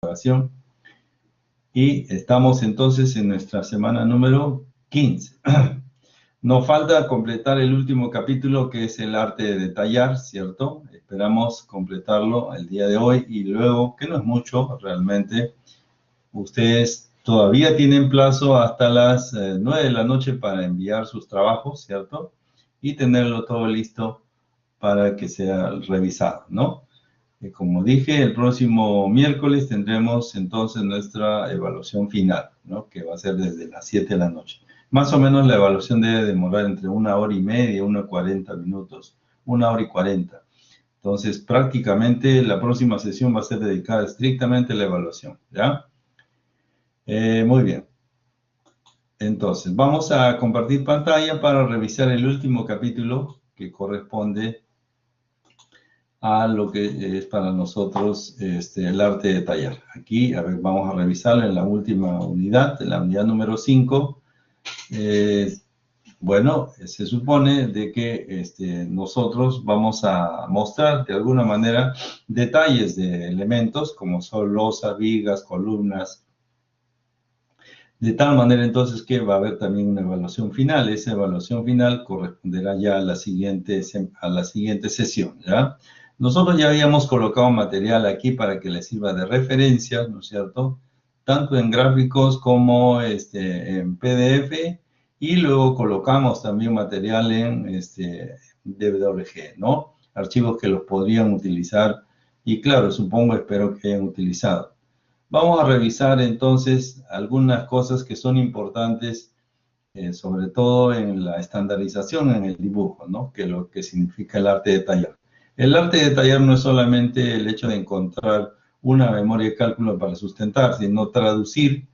grabación. Y estamos entonces en nuestra semana número 15. Nos falta completar el último capítulo, que es el arte de detallar, ¿cierto? Esperamos completarlo el día de hoy y luego, que no es mucho realmente, ustedes todavía tienen plazo hasta las 9 de la noche para enviar sus trabajos, ¿cierto? Y tenerlo todo listo para que sea revisado, ¿no? Como dije, el próximo miércoles tendremos entonces nuestra evaluación final, ¿no? Que va a ser desde las 7 de la noche. Más o menos la evaluación debe demorar entre 1 hora y media, 1 hora y 40 minutos, 1 hora y 40. Entonces, prácticamente la próxima sesión va a ser dedicada estrictamente a la evaluación, ¿ya? Muy bien. Entonces, vamos a compartir pantalla para revisar el último capítulo que corresponde a lo que es para nosotros el arte de detallar. Aquí, a ver, vamos a revisarlo en la última unidad, en la unidad número 5. Bueno, se supone de que nosotros vamos a mostrar de alguna manera detalles de elementos como son losas, vigas, columnas, de tal manera entonces que va a haber también una evaluación final. Esa evaluación final corresponderá ya a la siguiente sesión, ¿ya? Nosotros ya habíamos colocado material aquí para que les sirva de referencia, ¿no es cierto? Tanto en gráficos como en PDF, y luego colocamos también material en DWG, ¿no? Archivos que los podrían utilizar y claro, espero que hayan utilizado. Vamos a revisar entonces algunas cosas que son importantes, sobre todo en la estandarización en el dibujo, ¿no? Que es lo que significa el arte de detallar. El arte de detallar no es solamente el hecho de encontrar una memoria de cálculo para sustentar, sino traducir,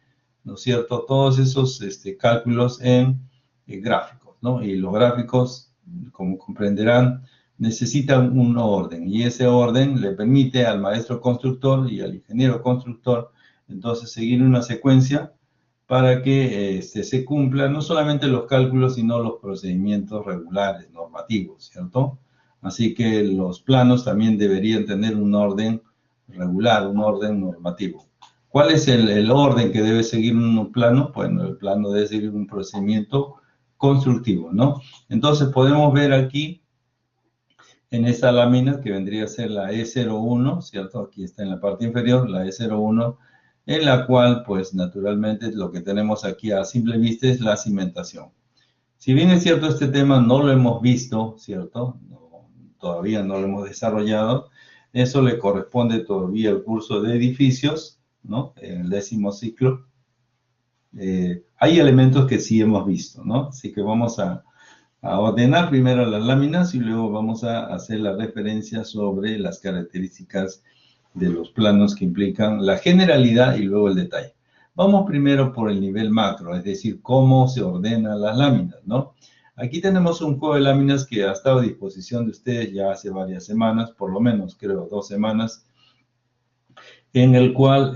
¿no es cierto?, todos esos cálculos en gráficos, ¿no? Y los gráficos, como comprenderán, necesitan un orden, y ese orden le permite al maestro constructor y al ingeniero constructor entonces seguir una secuencia para que se cumplan no solamente los cálculos, sino los procedimientos regulares, normativos, ¿cierto? Así que los planos también deberían tener un orden regular, un orden normativo. ¿Cuál es el orden que debe seguir un plano? Bueno, el plano debe seguir un procedimiento constructivo, ¿no? Entonces podemos ver aquí en esta lámina, que vendría a ser la E01, ¿cierto? Aquí está en la parte inferior, la E01, en la cual, pues, naturalmente, lo que tenemos aquí a simple vista es la cimentación. Si bien es cierto, este tema no lo hemos visto, ¿cierto? Todavía no lo hemos desarrollado. Eso le corresponde todavía al curso de edificios, ¿no? En el 10º ciclo. Hay elementos que sí hemos visto, ¿no? Así que vamos a ordenar primero las láminas y luego vamos a hacer la referencia sobre las características de los planos que implican la generalidad y luego el detalle. Vamos primero por el nivel macro, es decir, cómo se ordenan las láminas, ¿no? Aquí tenemos un juego de láminas que ha estado a disposición de ustedes ya hace varias semanas, por lo menos creo 2 semanas, en el cual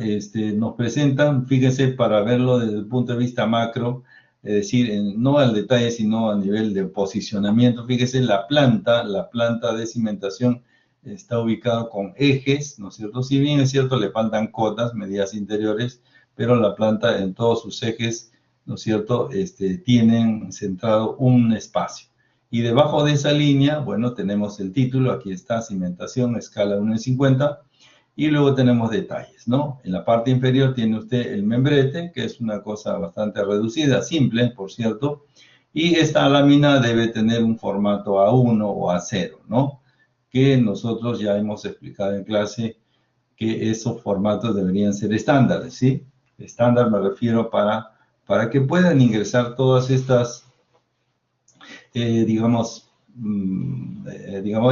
nos presentan, fíjense, para verlo desde el punto de vista macro, es decir, no al detalle, sino a nivel de posicionamiento. Fíjese, la planta de cimentación está ubicada con ejes, ¿no es cierto? Si bien es cierto, le faltan cotas, medidas interiores, pero la planta en todos sus ejes, ¿no es cierto?, tienen centrado un espacio. Y debajo de esa línea, bueno, tenemos el título, aquí está, cimentación, escala 1:50, y luego tenemos detalles, ¿no? En la parte inferior tiene usted el membrete, que es una cosa bastante reducida, simple, por cierto, y esta lámina debe tener un formato A1 o A0, ¿no? Que nosotros ya hemos explicado en clase que esos formatos deberían ser estándares, ¿sí? Estándar me refiero para que puedan ingresar todas estas, digamos,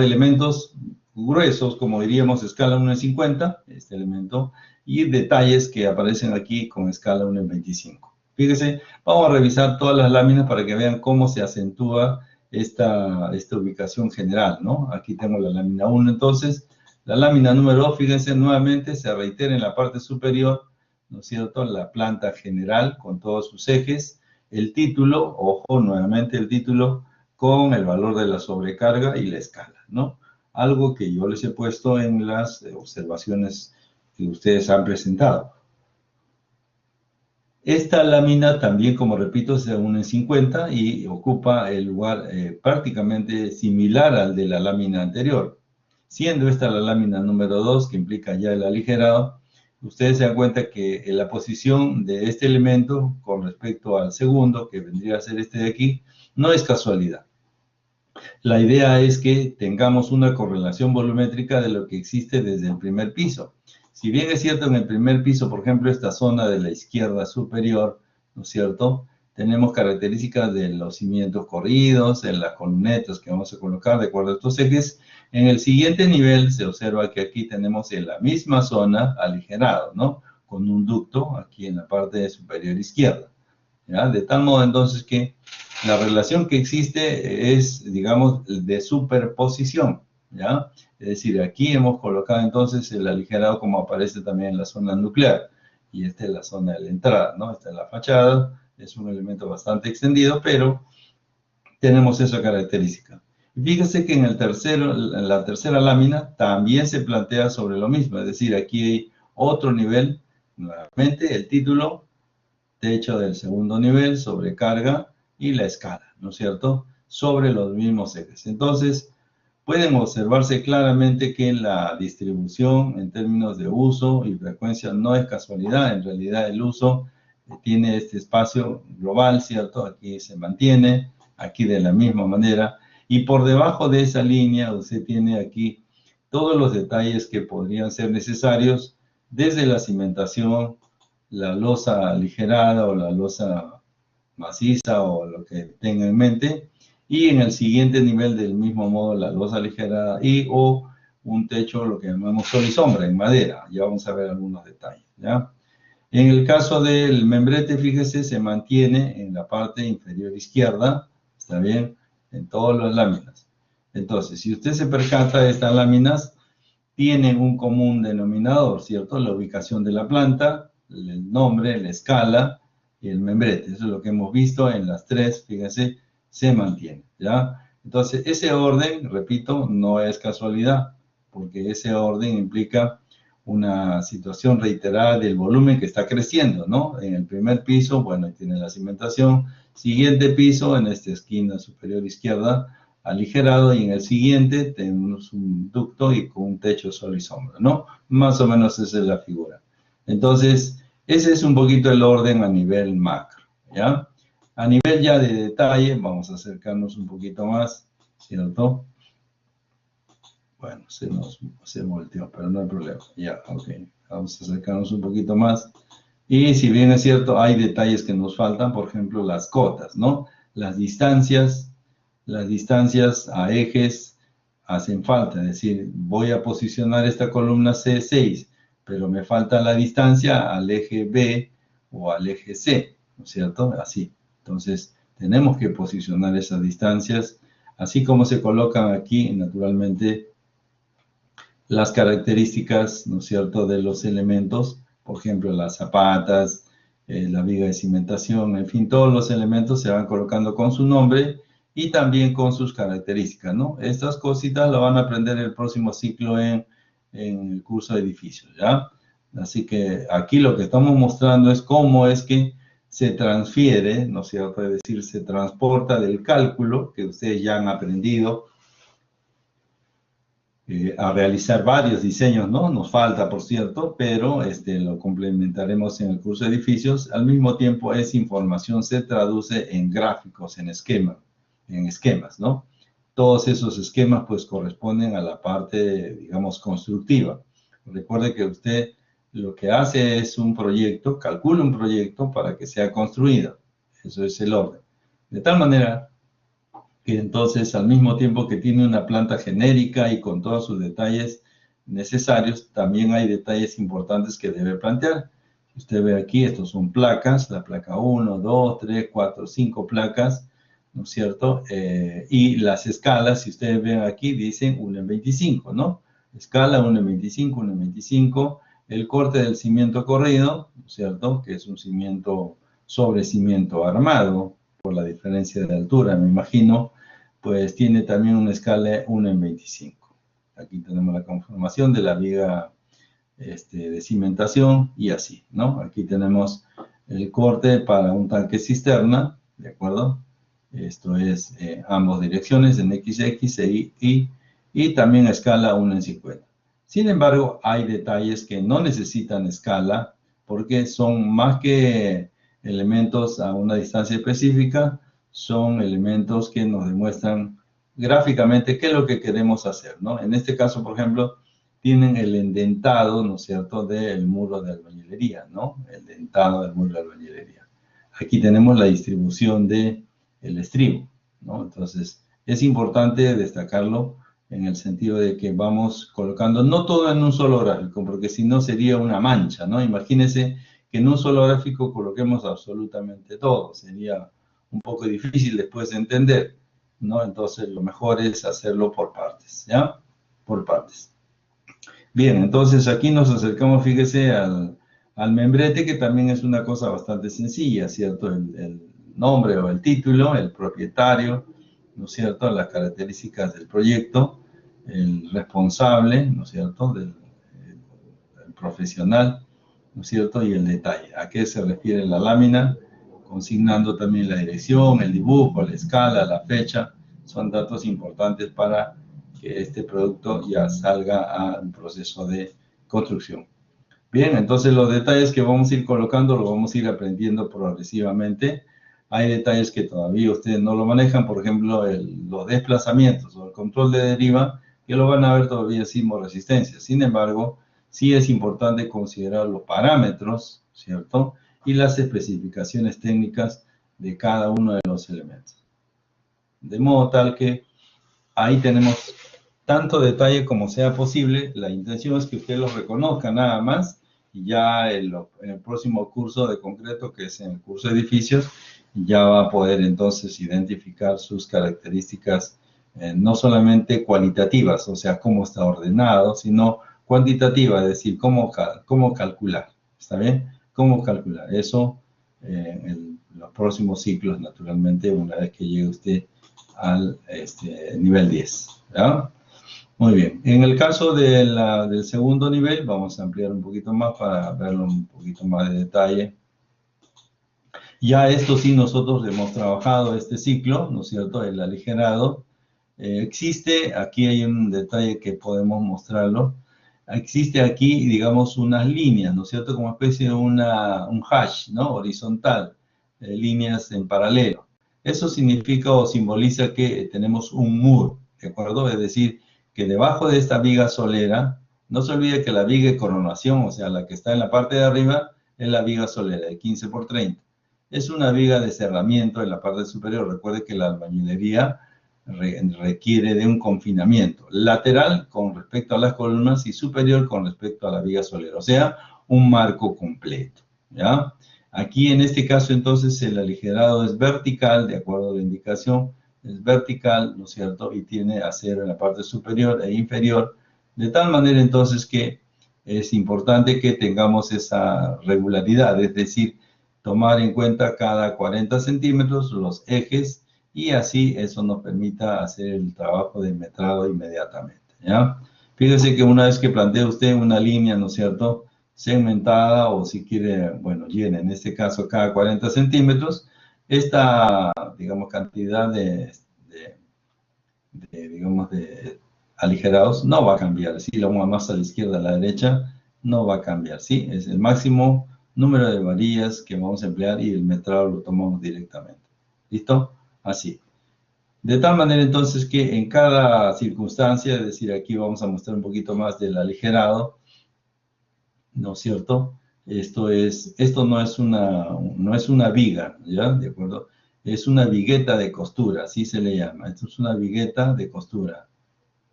elementos gruesos, como diríamos, escala 1:50, este elemento, y detalles que aparecen aquí con escala 1:25. Fíjense, vamos a revisar todas las láminas para que vean cómo se acentúa esta ubicación general, ¿no? Aquí tengo la lámina 1, entonces, la lámina número 2, fíjense, nuevamente se reitera en la parte superior, ¿no es cierto?, la planta general con todos sus ejes, el título, ojo, nuevamente el título, con el valor de la sobrecarga y la escala, ¿no? Algo que yo les he puesto en las observaciones que ustedes han presentado. Esta lámina también, como repito, se une en 50 y ocupa el lugar prácticamente similar al de la lámina anterior. Siendo esta la lámina número 2, que implica ya el aligerado, ustedes se dan cuenta que la posición de este elemento con respecto al segundo, que vendría a ser este de aquí, no es casualidad. La idea es que tengamos una correlación volumétrica de lo que existe desde el primer piso. Si bien es cierto en el primer piso, por ejemplo, esta zona de la izquierda superior, ¿no es cierto? Tenemos características de los cimientos corridos, en las columnetas que vamos a colocar de acuerdo a estos ejes. En el siguiente nivel se observa que aquí tenemos en la misma zona aligerado, ¿no? Con un ducto aquí en la parte superior izquierda, ¿ya? De tal modo entonces que la relación que existe es, digamos, de superposición, ¿ya? Es decir, aquí hemos colocado entonces el aligerado como aparece también en la zona nuclear. Y esta es la zona de la entrada, ¿no? Esta es la fachada, es un elemento bastante extendido, pero tenemos esa característica. Y fíjense que en la tercera lámina también se plantea sobre lo mismo, es decir, aquí hay otro nivel, nuevamente el título, techo del segundo nivel, sobrecarga y la escala, ¿no es cierto? Sobre los mismos ejes. Entonces, pueden observarse claramente que la distribución en términos de uso y frecuencia no es casualidad. En realidad, el uso tiene este espacio global, ¿cierto? Aquí se mantiene, aquí de la misma manera. Y por debajo de esa línea, usted tiene aquí todos los detalles que podrían ser necesarios desde la cimentación, la losa aligerada o la losa maciza o lo que tenga en mente, y en el siguiente nivel del mismo modo la losa aligerada y o un techo, lo que llamamos sol y sombra en madera. Ya vamos a ver algunos detalles, ¿ya? En el caso del membrete, fíjese, se mantiene en la parte inferior izquierda, ¿está bien? En todas las láminas. Entonces, si usted se percata, estas láminas tienen un común denominador, ¿cierto? La ubicación de la planta, el nombre, la escala y el membrete. Eso es lo que hemos visto en las tres, fíjense, se mantiene, ¿ya? Entonces, ese orden, repito, no es casualidad, porque ese orden implica una situación reiterada del volumen que está creciendo, ¿no? En el primer piso, bueno, tiene la cimentación. Siguiente piso, en esta esquina superior izquierda, aligerado, y en el siguiente tenemos un ducto y con un techo sol y sombra, ¿no? Más o menos esa es la figura. Entonces, ese es un poquito el orden a nivel macro, ¿ya? A nivel ya de detalle, vamos a acercarnos un poquito más, ¿cierto? Bueno, se volteó, pero no hay problema. Ya, ok. Vamos a acercarnos un poquito más. Y si bien es cierto, hay detalles que nos faltan, por ejemplo, las cotas, ¿no? Las distancias a ejes hacen falta. Es decir, voy a posicionar esta columna C6, pero me falta la distancia al eje B o al eje C, ¿no es cierto? Así. Entonces, tenemos que posicionar esas distancias, así como se colocan aquí, naturalmente, las características, ¿no es cierto?, de los elementos, por ejemplo, las zapatas, la viga de cimentación, en fin, todos los elementos se van colocando con su nombre y también con sus características, ¿no? Estas cositas las van a aprender el próximo ciclo en el curso de edificios, ¿ya? Así que aquí lo que estamos mostrando es cómo es que se transfiere, ¿no es cierto?, es decir, se transporta del cálculo que ustedes ya han aprendido a realizar varios diseños, ¿no? Nos falta, por cierto, pero lo complementaremos en el curso de edificios. Al mismo tiempo, esa información se traduce en gráficos, en esquemas, ¿no? Todos esos esquemas, pues, corresponden a la parte, digamos, constructiva. Recuerde que usted lo que hace es un proyecto, calcula un proyecto para que sea construido. Eso es el orden. De tal manera que entonces al mismo tiempo que tiene una planta genérica y con todos sus detalles necesarios, también hay detalles importantes que debe plantear. Si usted ve aquí, estos son placas, la placa 1, 2, 3, 4, 5 placas, ¿no es cierto? Y las escalas, si ustedes ven aquí, dicen 1 en 25, ¿no? Escala 1 en 25, 1 en 25, el corte del cimiento corrido, ¿no es cierto? Que es un cimiento sobre cimiento armado, por la diferencia de altura, me imagino, pues tiene también una escala 1 en 25. Aquí tenemos la conformación de la viga de cimentación y así, ¿no? Aquí tenemos el corte para un tanque cisterna, ¿de acuerdo? Esto es ambas direcciones en XX e Y y también a escala 1 en 50. Sin embargo, hay detalles que no necesitan escala porque son más que elementos a una distancia específica, son elementos que nos demuestran gráficamente qué es lo que queremos hacer, ¿no? En este caso, por ejemplo, tienen el endentado, ¿no es cierto?, del muro de albañilería, ¿no? El dentado del muro de albañilería. Aquí tenemos la distribución del estribo, ¿no? Entonces, es importante destacarlo en el sentido de que vamos colocando no todo en un solo gráfico, porque si no sería una mancha, ¿no? Imagínense que en un solo gráfico coloquemos absolutamente todo, sería un poco difícil después de entender, ¿no? Entonces, lo mejor es hacerlo por partes, ¿ya? Por partes. Bien, entonces aquí nos acercamos, fíjese, al membrete, que también es una cosa bastante sencilla, ¿cierto? El nombre o el título, el propietario, ¿no es cierto? Las características del proyecto, el responsable, ¿no es cierto? El profesional, ¿no es cierto? Y el detalle. ¿A qué se refiere la lámina? Consignando también la dirección, el dibujo, la escala, la fecha. Son datos importantes para que este producto ya salga a un proceso de construcción. Bien, entonces los detalles que vamos a ir colocando los vamos a ir aprendiendo progresivamente. Hay detalles que todavía ustedes no lo manejan, por ejemplo, los desplazamientos o el control de deriva, que lo van a ver todavía sin resistencia. Sin embargo, sí es importante considerar los parámetros, ¿cierto? Y las especificaciones técnicas de cada uno de los elementos. De modo tal que ahí tenemos tanto detalle como sea posible. La intención es que usted los reconozca nada más y ya en el próximo curso de concreto, que es en el curso de edificios, ya va a poder entonces identificar sus características no solamente cualitativas, o sea, cómo está ordenado, sino cuantitativa, es decir, cómo calcular. ¿Está bien? ¿Cómo calcular? Eso en los próximos ciclos, naturalmente, una vez que llegue usted al nivel 10. ¿Ya? Muy bien. En el caso del segundo nivel, vamos a ampliar un poquito más para verlo un poquito más de detalle. Ya esto sí nosotros hemos trabajado este ciclo, ¿no es cierto? El aligerado. Existe, aquí hay un detalle que podemos mostrarlo. Existe aquí, digamos, unas líneas, ¿no es cierto? Como especie de un hash, ¿no? Horizontal, líneas en paralelo. Eso significa o simboliza que tenemos un muro, ¿de acuerdo? Es decir, que debajo de esta viga solera, no se olvide que la viga de coronación, o sea, la que está en la parte de arriba, es la viga solera de 15 por 30. Es una viga de cerramiento en la parte superior. Recuerde que la albañilería requiere de un confinamiento lateral con respecto a las columnas y superior con respecto a la viga solera, o sea, un marco completo, ¿ya? Aquí en este caso entonces el aligerado es vertical, de acuerdo a la indicación, es vertical, ¿no es cierto? Y tiene acero en la parte superior e inferior, de tal manera entonces que es importante que tengamos esa regularidad, es decir, tomar en cuenta cada 40 centímetros los ejes y así eso nos permita hacer el trabajo de metrado inmediatamente, ¿ya? Fíjese que una vez que plantee usted una línea, ¿no es cierto?, segmentada o si quiere, bueno, llena, en este caso cada 40 centímetros, esta, digamos, cantidad digamos, de aligerados no va a cambiar, si lo vamos más a la izquierda, a la derecha, no va a cambiar, ¿sí? Es el máximo número de varillas que vamos a emplear y el metrado lo tomamos directamente. ¿Listo? Así. De tal manera entonces que en cada circunstancia, es decir, aquí vamos a mostrar un poquito más del aligerado, ¿no es cierto? Esto no es una viga, ¿ya? ¿De acuerdo? Es una vigueta de costura, así se le llama. Esto es una vigueta de costura,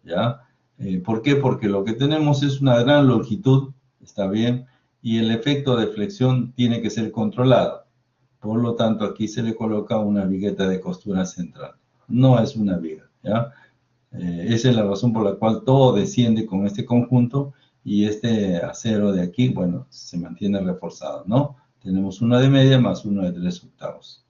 ¿ya? ¿Por qué? Porque lo que tenemos es una gran longitud, ¿está bien? Y el efecto de flexión tiene que ser controlado. Por lo tanto, aquí se le coloca una vigueta de costura central. No es una viga, ¿ya? Esa es la razón por la cual todo desciende con este conjunto y este acero de aquí, bueno, se mantiene reforzado, ¿no? Tenemos una de media más uno de 3/8.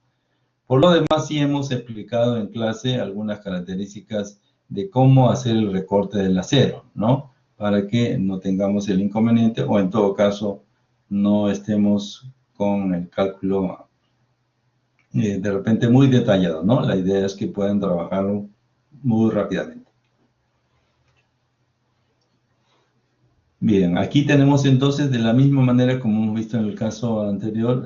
Por lo demás, sí hemos explicado en clase algunas características de cómo hacer el recorte del acero, ¿no? para que no tengamos el inconveniente o en todo caso no estemos con el cálculo de repente muy detallado, ¿no? La idea es que puedan trabajarlo muy rápidamente. Bien, aquí tenemos entonces de la misma manera como hemos visto en el caso anterior,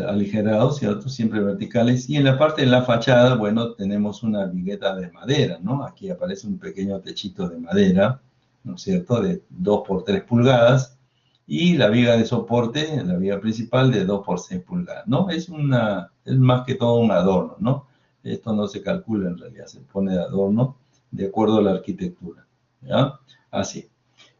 aligerados, ¿cierto? Siempre verticales. Y en la parte de la fachada, bueno, tenemos una vigueta de madera, ¿no? Aquí aparece un pequeño techito de madera, ¿no es cierto? De 2 por 3 pulgadas. Y la viga de soporte, la viga principal de 2 por 6 pulgadas, ¿no? Es más que todo un adorno, ¿no? Esto no se calcula en realidad, se pone de adorno de acuerdo a la arquitectura, ¿ya? Así.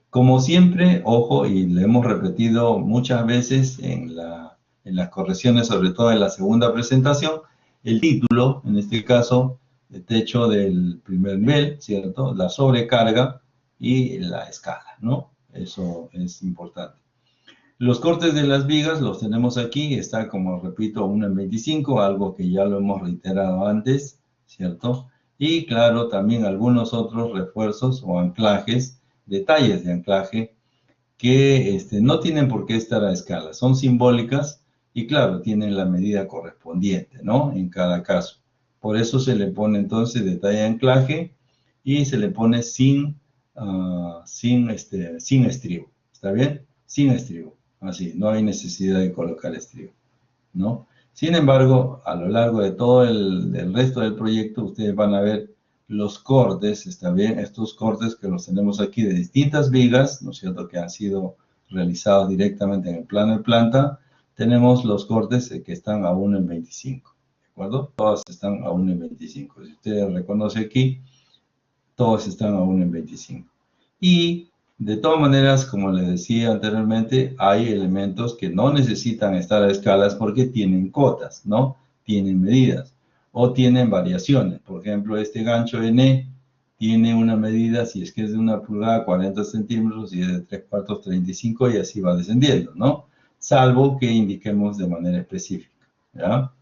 Como siempre, ojo, y lo hemos repetido muchas veces en las correcciones, sobre todo en la segunda presentación, el título, en este caso, el techo del primer nivel, ¿cierto? La sobrecarga y la escala, ¿no? Eso es importante. Los cortes de las vigas los tenemos aquí, está como repito 1 en 25, algo que ya lo hemos reiterado antes, ¿cierto? Y claro, también algunos otros refuerzos o anclajes, detalles de anclaje que no tienen por qué estar a escala, son simbólicas y claro, tienen la medida correspondiente, ¿no? En cada caso. Por eso se le pone entonces detalle de anclaje y se le pone sin estribo, ¿está bien? Sin estribo, así, no hay necesidad de colocar estribo, ¿no? Sin embargo, a lo largo de todo el resto del proyecto, ustedes van a ver los cortes, ¿está bien? Estos cortes que los tenemos aquí de distintas vigas, ¿no es cierto?, que han sido realizados directamente en el plano de planta. Tenemos los cortes que están a 1 en 25, ¿de acuerdo? Todas están a 1 en 25. Si usted reconoce aquí, todos están a 1 en 25. Y de todas maneras, como les decía anteriormente, hay elementos que no necesitan estar a escalas porque tienen cotas, ¿no? Tienen medidas o tienen variaciones. Por ejemplo, este gancho N tiene una medida, si es que es de 1 pulgada, 40 centímetros, y es de 3 cuartos, 35, y así va descendiendo, ¿no? Salvo que indiquemos de manera específica, ¿ya?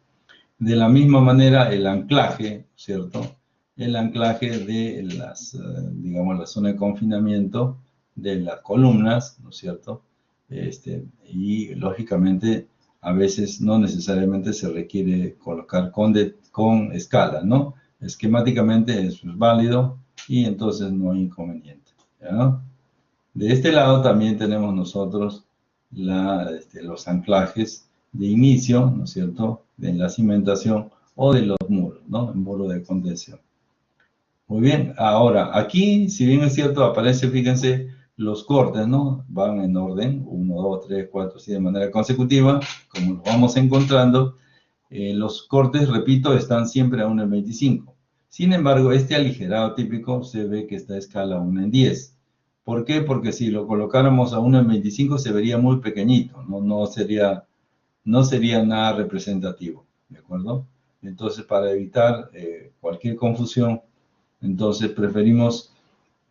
De la misma manera, el anclaje, ¿cierto? El anclaje de digamos, la zona de confinamiento de las columnas, ¿no es cierto? Y lógicamente, a veces no necesariamente se requiere colocar con escala, ¿no? Esquemáticamente eso es válido y entonces no hay inconveniente, ¿ya? De este lado también tenemos nosotros los anclajes de inicio, ¿no es cierto?, de la cimentación o de los muros, ¿no?, el muro de contención. Muy bien, ahora aquí, si bien es cierto, aparece, fíjense, los cortes, ¿no? Van en orden, 1, 2, 3, 4, así de manera consecutiva, como los vamos encontrando. Los cortes, repito, están siempre a 1 en 25. Sin embargo, este aligerado típico se ve que está a escala 1 en 10. ¿Por qué? Porque si lo colocáramos a 1 en 25 se vería muy pequeñito, no sería nada representativo, ¿de acuerdo? Entonces, para evitar cualquier confusión, entonces preferimos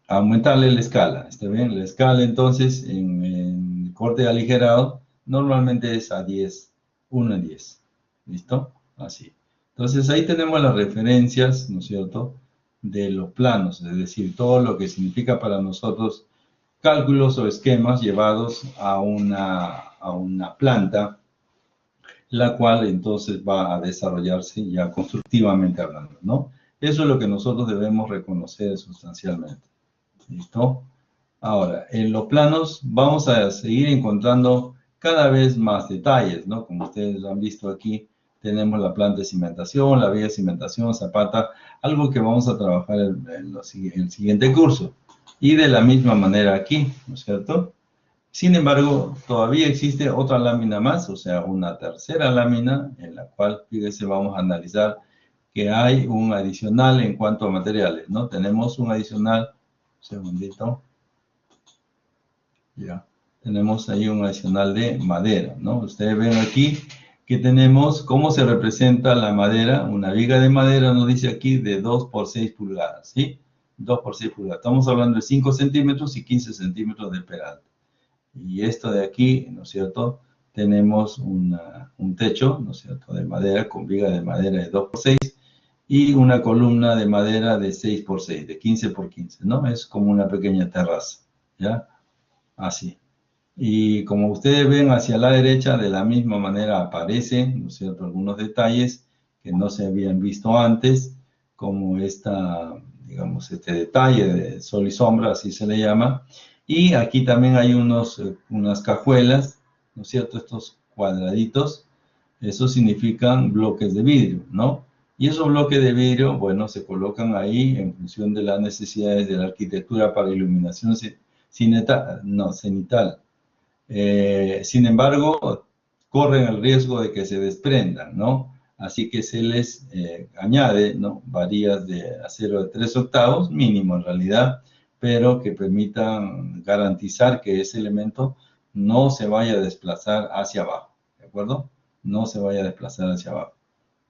aumentarle la escala, ¿está bien? La escala, entonces, en corte aligerado, normalmente es a 10, 1 en 10, ¿listo? Así. Entonces, ahí tenemos las referencias, ¿no es cierto?, de los planos, es decir, todo lo que significa para nosotros cálculos o esquemas llevados a una planta, la cual entonces va a desarrollarse ya constructivamente hablando, ¿no? Eso es lo que nosotros debemos reconocer sustancialmente. ¿Listo? Ahora, en los planos vamos a seguir encontrando cada vez más detalles, ¿no? Como ustedes han visto aquí, tenemos la planta de cimentación, la vía de cimentación, zapata, algo que vamos a trabajar en el siguiente curso. Y de la misma manera aquí, ¿no es cierto? Sin embargo, todavía existe otra lámina más, o sea, una tercera lámina en la cual, fíjense, vamos a analizar que hay un adicional en cuanto a materiales, ¿no? Tenemos un adicional, un segundito, ya, tenemos ahí un adicional de madera, ¿no? Ustedes ven aquí que tenemos cómo se representa la madera, una viga de madera, nos dice aquí, de 2 por 6 pulgadas, ¿sí? 2 por 6 pulgadas. Estamos hablando de 5 centímetros y 15 centímetros de peralte. Y esto de aquí, ¿no es cierto? Tenemos un techo, ¿no es cierto?, de madera, con viga de madera de 2 por 6 y una columna de madera de 6 por 6, de 15 por 15, ¿no? Es como una pequeña terraza, ¿ya? Así. Y como ustedes ven hacia la derecha, de la misma manera aparecen, ¿no es cierto?, algunos detalles que no se habían visto antes, como digamos, este detalle de sol y sombra, así se le llama. Y aquí también hay unas cajuelas, ¿no es cierto?, estos cuadraditos, eso significan bloques de vidrio, ¿no? Y esos bloques de vidrio, bueno, se colocan ahí en función de las necesidades de la arquitectura para iluminación cenital. Sin embargo, corren el riesgo de que se desprendan, ¿no? Así que se les añade, ¿no?, varillas de acero de 3/8, mínimo en realidad, pero que permitan garantizar que ese elemento no se vaya a desplazar hacia abajo, ¿de acuerdo? No se vaya a desplazar hacia abajo.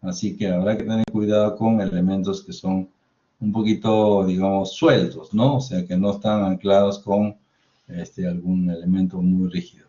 Así que habrá que tener cuidado con elementos que son un poquito, digamos, sueltos, ¿no? O sea, que no están anclados con algún elemento muy rígido.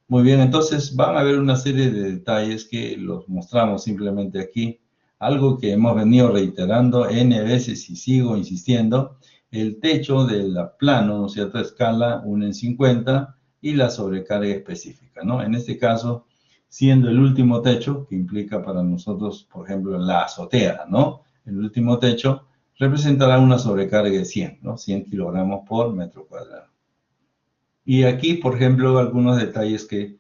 Muy bien, entonces van a haber una serie de detalles que los mostramos simplemente aquí. Algo que hemos venido reiterando N veces y sigo insistiendo, el techo del plano, ¿no es cierto?, escala 1/50 y la sobrecarga específica, ¿no? En este caso, siendo el último techo, que implica para nosotros, por ejemplo, la azotea, ¿no? El último techo representará una sobrecarga de 100, ¿no? 100 kilogramos por metro cuadrado. Y aquí, por ejemplo, algunos detalles que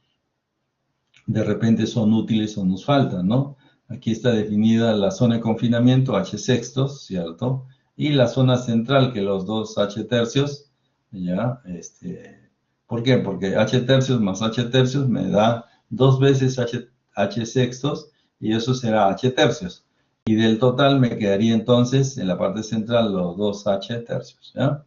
de repente son útiles o nos faltan, ¿no? Aquí está definida la zona de confinamiento, H sextos, ¿cierto? Y la zona central, que los dos H tercios, ¿ya? ¿Por qué? Porque H tercios más H tercios me da 2 veces H sextos, y eso será H tercios. Y del total me quedaría entonces, en la parte central, los 2 H tercios, ¿ya?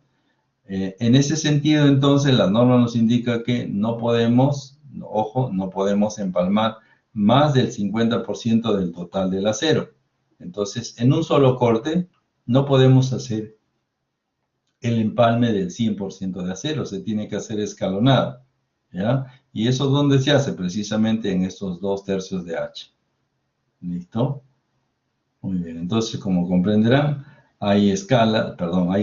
En ese sentido, entonces, la norma nos indica que no podemos, ojo, no podemos empalmar más del 50% del total del acero. Entonces, en un solo corte, no podemos hacer el empalme del 100% de acero, se tiene que hacer escalonado, ¿ya? ¿Y eso dónde se hace? Precisamente en estos 2 tercios de H. ¿Listo? Muy bien, entonces, como comprenderán, hay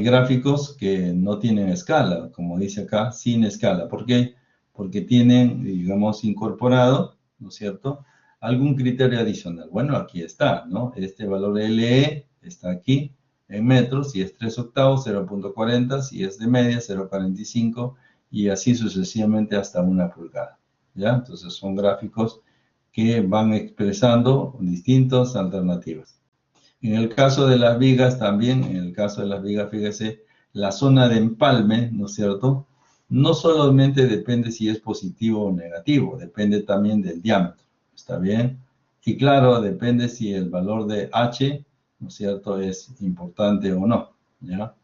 gráficos que no tienen escala, como dice acá, sin escala. ¿Por qué? Porque tienen, digamos, incorporado, ¿no es cierto?, algún criterio adicional. Bueno, aquí está, ¿no? Este valor LE está aquí en metros, si es 3/8, 0.40, si es de media, 0.45, y así sucesivamente hasta 1 pulgada, ¿ya? Entonces, son gráficos que van expresando distintas alternativas. En el caso de las vigas también, en el caso de las vigas, fíjese, la zona de empalme, ¿no es cierto?, no solamente depende si es positivo o negativo, depende también del diámetro, ¿está bien? Y claro, depende si el valor de H, ¿no es cierto?, es importante o no, ¿ya?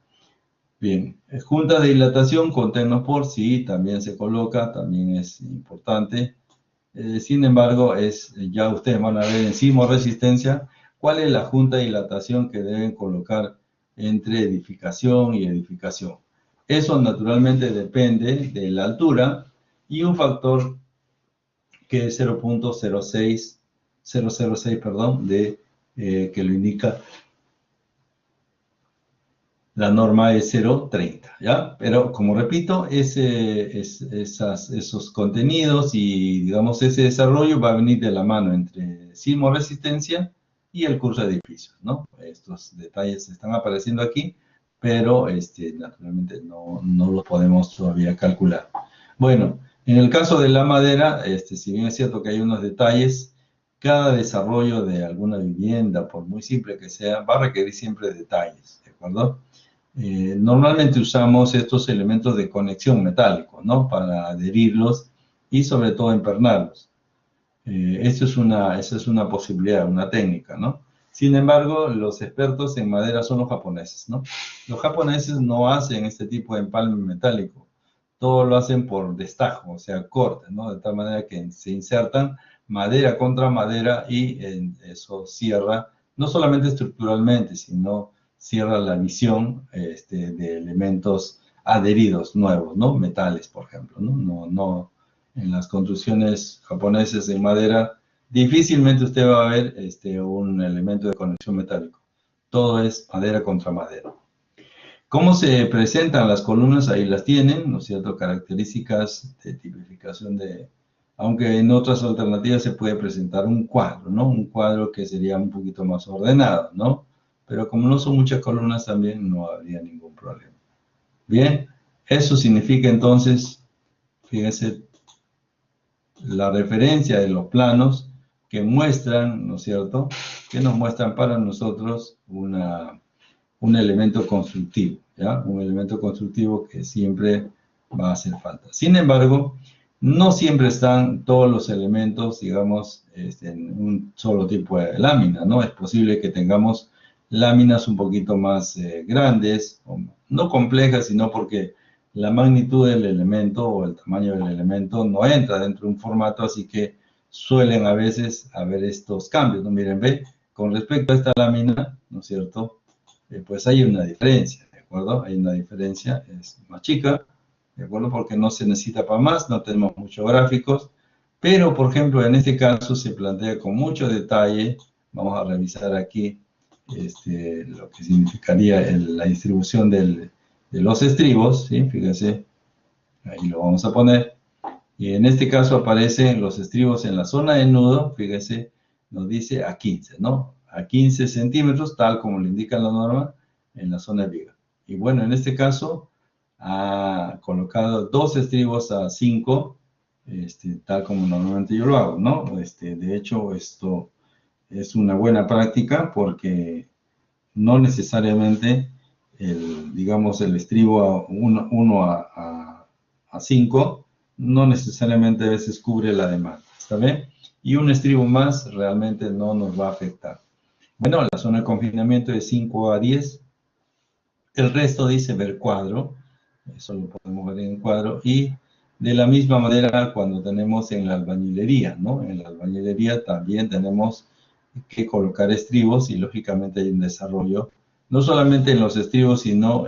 Bien, junta de dilatación con Tecnospor, sí, también se coloca, también es importante. Sin embargo, ya ustedes van a ver en sismoresistencia cuál es la junta de dilatación que deben colocar entre edificación y edificación. Eso naturalmente depende de la altura y un factor que es 0.006, perdón, que lo indica la norma es 0.30, ¿ya? Pero, como repito, esos contenidos y, digamos, ese desarrollo va a venir de la mano entre sismoresistencia y el curso de edificios, ¿no? Estos detalles están apareciendo aquí, pero naturalmente no los podemos todavía calcular. Bueno, en el caso de la madera, si bien es cierto que hay unos detalles, cada desarrollo de alguna vivienda, por muy simple que sea, va a requerir siempre detalles, ¿de acuerdo? Normalmente usamos estos elementos de conexión metálicos, ¿no?, para adherirlos y sobre todo empernarlos. Esa es una posibilidad, una técnica, ¿no? Sin embargo, los expertos en madera son los japoneses, ¿no? Los japoneses no hacen este tipo de empalme metálico. Todo lo hacen por destajo, o sea, corte, ¿no? De tal manera que se insertan madera contra madera y eso cierra, no solamente estructuralmente, sino cierra la visión de elementos adheridos nuevos, ¿no? Metales, por ejemplo, ¿no? En las construcciones japonesas en madera, difícilmente usted va a ver un elemento de conexión metálico. Todo es madera contra madera. ¿Cómo se presentan las columnas? Ahí las tienen, ¿no es cierto? Características de tipificación de... Aunque en otras alternativas se puede presentar un cuadro, ¿no? Un cuadro que sería un poquito más ordenado, ¿no? Pero como no son muchas columnas también no habría ningún problema. Bien, eso significa entonces, fíjense, la referencia de los planos que muestran, ¿no es cierto?, que nos muestran para nosotros un elemento constructivo, ¿ya? Un elemento constructivo que siempre va a hacer falta. Sin embargo, no siempre están todos los elementos, digamos, en un solo tipo de lámina, ¿no? Es posible que tengamos láminas un poquito más grandes, no complejas, sino porque la magnitud del elemento o el tamaño del elemento no entra dentro de un formato, así que suelen a veces haber estos cambios, ¿no? Miren, ve, con respecto a esta lámina, ¿no es cierto?, pues hay una diferencia, ¿de acuerdo? Hay una diferencia, es más chica, ¿de acuerdo? Porque no se necesita para más, no tenemos muchos gráficos, pero, por ejemplo, en este caso se plantea con mucho detalle, vamos a revisar aquí lo que significaría la distribución de los estribos, ¿sí? Fíjense, ahí lo vamos a poner, y en este caso aparecen los estribos en la zona del nudo, fíjense, nos dice a 15, ¿no? A 15 centímetros, tal como lo indica la norma, en la zona de viga. Y bueno, en este caso, ha colocado dos estribos a 5, tal como normalmente yo lo hago, ¿no? De hecho, esto es una buena práctica porque no necesariamente, digamos, el estribo 1 a 5, no necesariamente a veces cubre la demanda, ¿está bien? Y un estribo más realmente no nos va a afectar. Bueno, la zona de confinamiento es 5 a 10. El resto dice ver cuadro. Eso lo podemos ver en cuadro. Y de la misma manera cuando tenemos en la albañilería, ¿no? En la albañilería también tenemos que colocar estribos y lógicamente hay un desarrollo, no solamente en los estribos, sino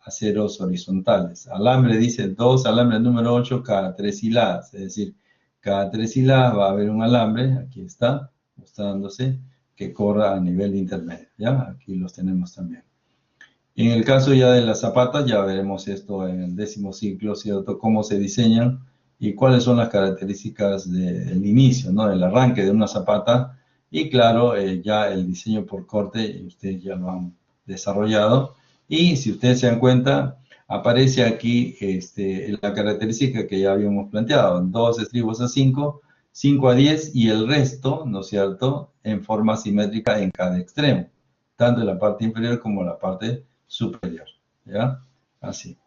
aceros horizontales. Alambre dice 2 alambres número 8 cada 3 hiladas, es decir, cada 3 hiladas va a haber un alambre, aquí está, mostrándose, que corra a nivel intermedio, ¿ya? Aquí los tenemos también. En el caso ya de las zapatas, ya veremos esto en el 10º ciclo, ¿cierto? Cómo se diseñan y cuáles son las características del inicio, ¿no? Del arranque de una zapata. Y claro, ya el diseño por corte, ustedes ya lo han desarrollado. Y si ustedes se dan cuenta, aparece aquí la característica que ya habíamos planteado. 2 estribos a 5, 5 a 10 y el resto, ¿no es cierto?, en forma simétrica en cada extremo, tanto en la parte inferior como en la parte superior, ¿ya? Así.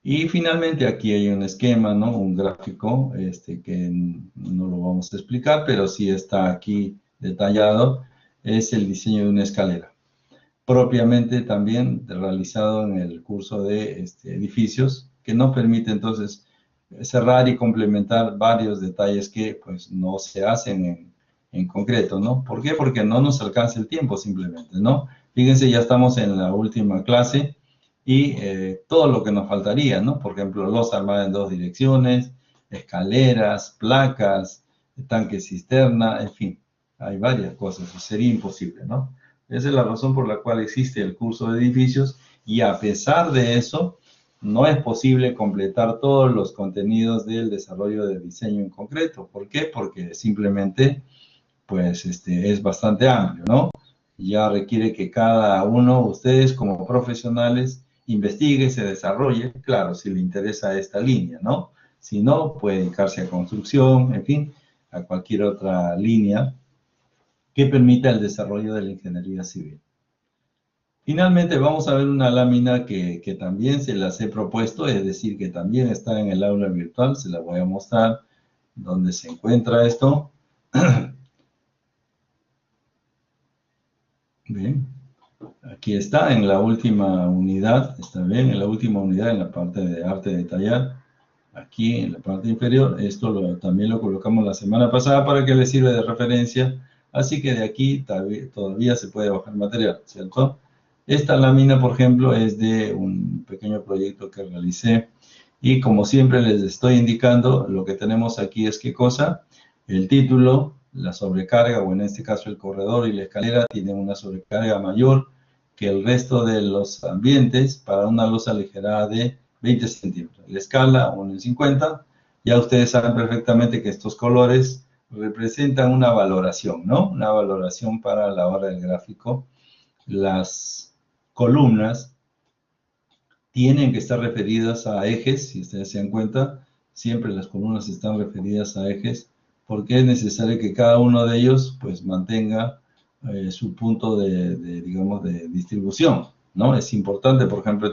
Y finalmente aquí hay un esquema, ¿no? Un gráfico, que no lo vamos a explicar, pero sí está aquí detallado, es el diseño de una escalera. Propiamente también realizado en el curso de edificios, que nos permite entonces cerrar y complementar varios detalles que pues no se hacen en concreto, ¿no? ¿Por qué? Porque no nos alcanza el tiempo simplemente, ¿no? Fíjense, ya estamos en la última clase y todo lo que nos faltaría, ¿no? Por ejemplo, los armados en 2 direcciones, escaleras, placas, tanque cisterna, en fin, hay varias cosas, sería imposible, ¿no? Esa es la razón por la cual existe el curso de edificios y a pesar de eso, no es posible completar todos los contenidos del desarrollo de diseño en concreto. ¿Por qué? Porque simplemente, pues, es bastante amplio, ¿no? Ya requiere que cada uno, ustedes como profesionales, investigue, se desarrolle, claro, si le interesa esta línea, ¿no? Si no, puede dedicarse a construcción, en fin, a cualquier otra línea que permita el desarrollo de la ingeniería civil. Finalmente vamos a ver una lámina que también se las he propuesto, es decir, que también está en el aula virtual, se la voy a mostrar donde se encuentra esto. Bien, aquí está en la última unidad, está bien, en la última unidad en la parte de arte de tallar, aquí en la parte inferior, esto también lo colocamos la semana pasada para que les sirva de referencia, así que de aquí todavía se puede bajar material, ¿cierto? Esta lámina, por ejemplo, es de un pequeño proyecto que realicé y como siempre les estoy indicando, lo que tenemos aquí es ¿qué cosa? El título, la sobrecarga, o en este caso el corredor y la escalera tienen una sobrecarga mayor que el resto de los ambientes para una losa aligerada de 20 centímetros. La escala 1 en 50, ya ustedes saben perfectamente que estos colores representan una valoración, ¿no? Una valoración para la hora del gráfico. Las columnas tienen que estar referidas a ejes, si ustedes se dan cuenta, siempre las columnas están referidas a ejes, porque es necesario que cada uno de ellos pues mantenga su punto digamos, de distribución, ¿no? Es importante, por ejemplo,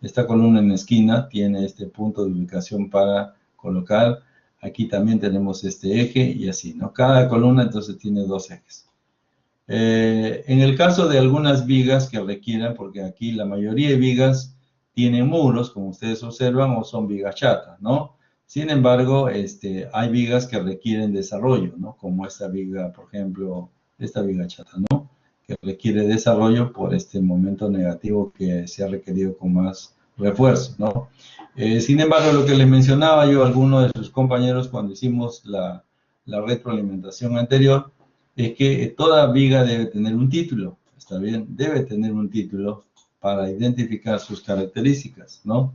esta columna en esquina tiene este punto de ubicación para colocar, aquí también tenemos este eje y así, ¿no? Cada columna entonces tiene dos ejes. En el caso de algunas vigas que requieran, porque aquí la mayoría de vigas tienen muros, como ustedes observan, o son vigas chatas, ¿no? Sin embargo, hay vigas que requieren desarrollo, ¿no? Como esta viga, por ejemplo, esta viga chata, ¿no? Que requiere desarrollo por este momento negativo que se ha requerido con más refuerzo, ¿no? Sin embargo, lo que les mencionaba yo a algunos de sus compañeros cuando hicimos la retroalimentación anterior, es que toda viga debe tener un título, ¿está bien? Debe tener un título para identificar sus características, ¿no?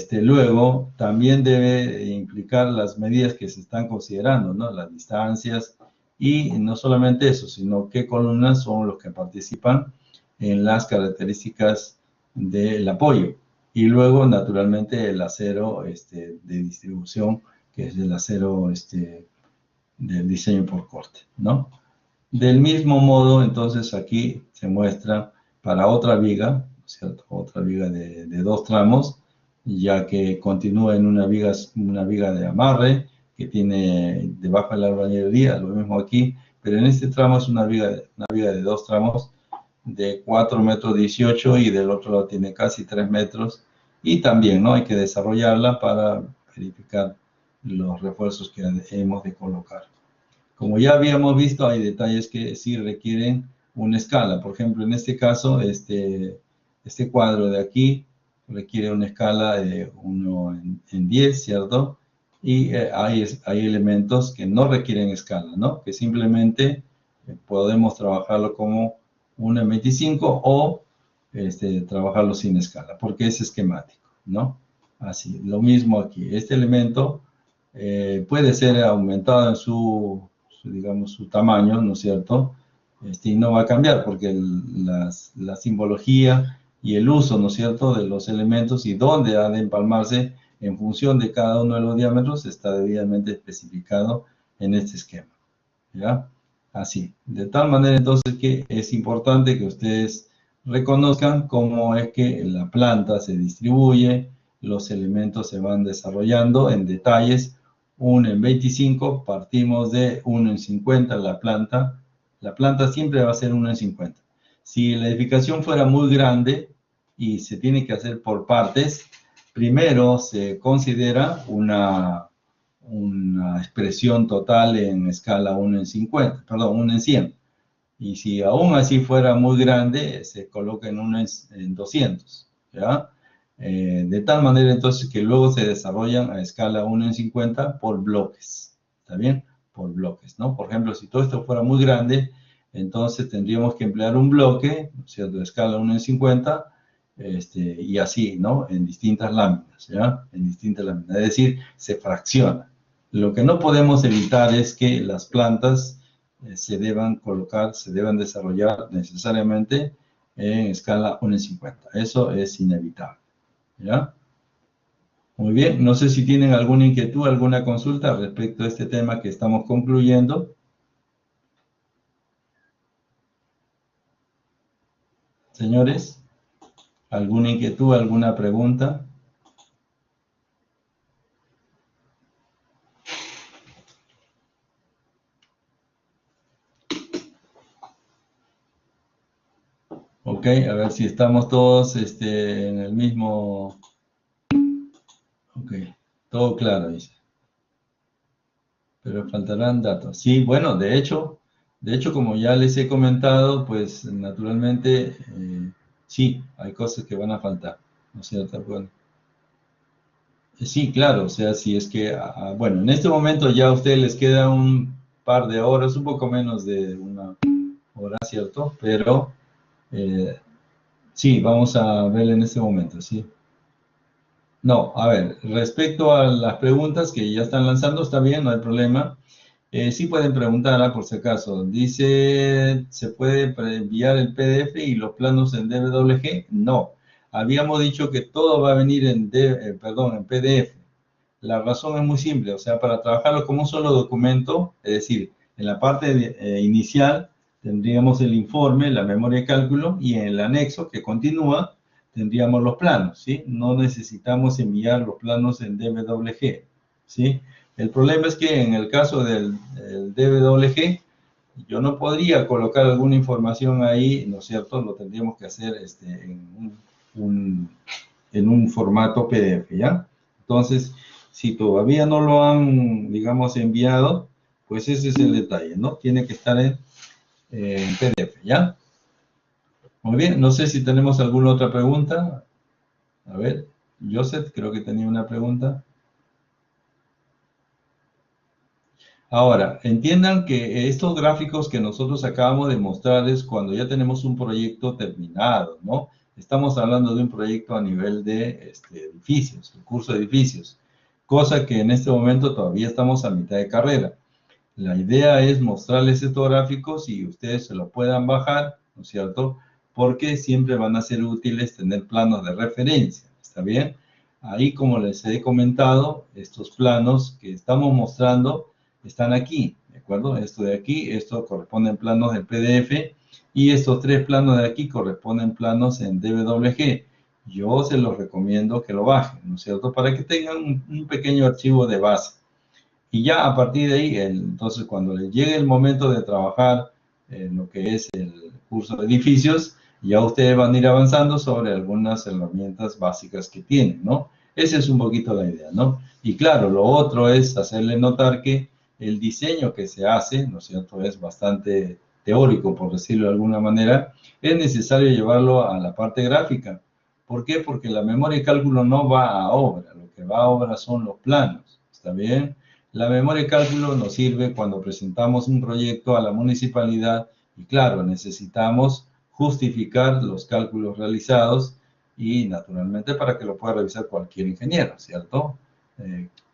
Luego, también debe implicar las medidas que se están considerando, ¿no? Las distancias y no solamente eso, sino qué columnas son los que participan en las características del apoyo. Y luego, naturalmente, el acero de distribución, que es el acero del diseño por corte, ¿no? Del mismo modo, entonces aquí se muestra para otra viga, ¿cierto? Otra viga de 2 tramos, ya que continúa en una viga de amarre que tiene debajo de la albañilería, lo mismo aquí, pero en este tramo es una viga de 2 tramos de 4 metros 18 y del otro lado tiene casi 3 metros y también, ¿no? Hay que desarrollarla para verificar los refuerzos que hemos de colocar. Como ya habíamos visto, hay detalles que sí requieren una escala. Por ejemplo, en este caso, este cuadro de aquí requiere una escala de 1 en 10, ¿cierto? Y hay elementos que no requieren escala, ¿no? Que simplemente podemos trabajarlo como 1 en 25 o trabajarlo sin escala, porque es esquemático, ¿no? Así, lo mismo aquí. Este elemento puede ser aumentado en digamos, su tamaño, ¿no es cierto? Y no va a cambiar porque la simbología y el uso, ¿no es cierto?, de los elementos y dónde ha de empalmarse en función de cada uno de los diámetros está debidamente especificado en este esquema, ¿ya? Así, de tal manera entonces que es importante que ustedes reconozcan cómo es que la planta se distribuye, los elementos se van desarrollando en detalles. 1 en 25, partimos de 1 en 50 la planta siempre va a ser 1 en 50. Si la edificación fuera muy grande y se tiene que hacer por partes, primero se considera una expresión total en escala 1 en 50, perdón, 1 en 100. Y si aún así fuera muy grande, se coloca en 1 en 200, ¿ya? De tal manera entonces que luego se desarrollan a escala 1 en 50 por bloques, ¿está bien? Por bloques, ¿no? Por ejemplo, si todo esto fuera muy grande, entonces tendríamos que emplear un bloque, ¿no es cierto?, de escala 1 en 50, y así, ¿no? En distintas láminas, ¿ya? En distintas láminas, es decir, se fracciona. Lo que no podemos evitar es que las plantas se deban colocar, se deban desarrollar necesariamente en escala 1 en 50. Eso es inevitable, ¿ya? Muy bien, no sé si tienen alguna inquietud, alguna consulta respecto a este tema que estamos concluyendo. Señores, ¿alguna inquietud, alguna pregunta? Ok, a ver si estamos todos en el mismo... Ok, todo claro, dice. Pero faltarán datos. Sí, bueno, de hecho, como ya les he comentado, pues naturalmente, sí, hay cosas que van a faltar, ¿no es cierto? Bueno, sí, claro, o sea, si es que, bueno, en este momento ya a ustedes les queda un par de horas, un poco menos de una hora, ¿cierto? Pero Eh, sí, vamos a ver en este momento, ¿sí? No, a ver, respecto a las preguntas que ya están lanzando, está bien, no hay problema. Sí pueden preguntarla por si acaso. Dice, ¿se puede enviar el PDF y los planos en DWG? No. Habíamos dicho que todo va a venir en, perdón, en PDF. La razón es muy simple, o sea, para trabajarlo como un solo documento, es decir, en la parte inicial tendríamos el informe, la memoria de cálculo, y en el anexo que continúa tendríamos los planos, ¿sí? No necesitamos enviar los planos en DWG, ¿sí? El problema es que en el caso del DWG, yo no podría colocar alguna información ahí, ¿no es cierto? Lo tendríamos que hacer en un formato PDF, ¿ya? Entonces, si todavía no lo han, digamos, enviado, pues ese es el detalle, ¿no? Tiene que estar en PDF, ¿ya? Muy bien, no sé si tenemos alguna otra pregunta. A ver, Joseph, creo que tenía una pregunta. Ahora, entiendan que estos gráficos que nosotros acabamos de mostrar es cuando ya tenemos un proyecto terminado, ¿no? Estamos hablando de un proyecto a nivel de edificios, el curso de edificios, cosa que en este momento todavía estamos a mitad de carrera. La idea es mostrarles estos gráficos y ustedes se lo puedan bajar, ¿no es cierto? Porque siempre van a ser útiles tener planos de referencia, ¿está bien? Ahí, como les he comentado, estos planos que estamos mostrando están aquí, ¿de acuerdo? Esto de aquí, esto corresponden planos del PDF y estos tres planos de aquí corresponden planos en DWG. Yo se los recomiendo que lo bajen, ¿no es cierto? Para que tengan un pequeño archivo de base. Y ya a partir de ahí, entonces cuando les llegue el momento de trabajar en lo que es el curso de edificios, ya ustedes van a ir avanzando sobre algunas herramientas básicas que tienen, ¿no? Esa es un poquito la idea, ¿no? Y claro, lo otro es hacerle notar que el diseño que se hace, ¿no es cierto?, es bastante teórico, por decirlo de alguna manera, es necesario llevarlo a la parte gráfica. ¿Por qué? Porque la memoria de cálculo no va a obra, lo que va a obra son los planos, ¿está bien? La memoria de cálculo nos sirve cuando presentamos un proyecto a la municipalidad y claro, necesitamos justificar los cálculos realizados y naturalmente para que lo pueda revisar cualquier ingeniero, ¿cierto?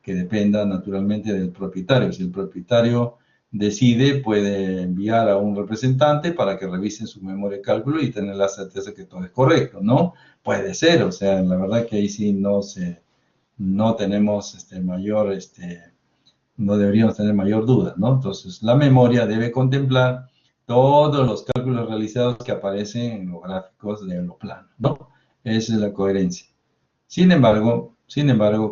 Que dependa naturalmente del propietario. Si el propietario decide, puede enviar a un representante para que revisen su memoria de cálculo y tener la certeza que todo es correcto, ¿no? Puede ser, o sea, la verdad que ahí sí no tenemos no deberíamos tener mayor duda, ¿no? Entonces, la memoria debe contemplar todos los cálculos realizados que aparecen en los gráficos de los planos, ¿no? Esa es la coherencia. Sin embargo,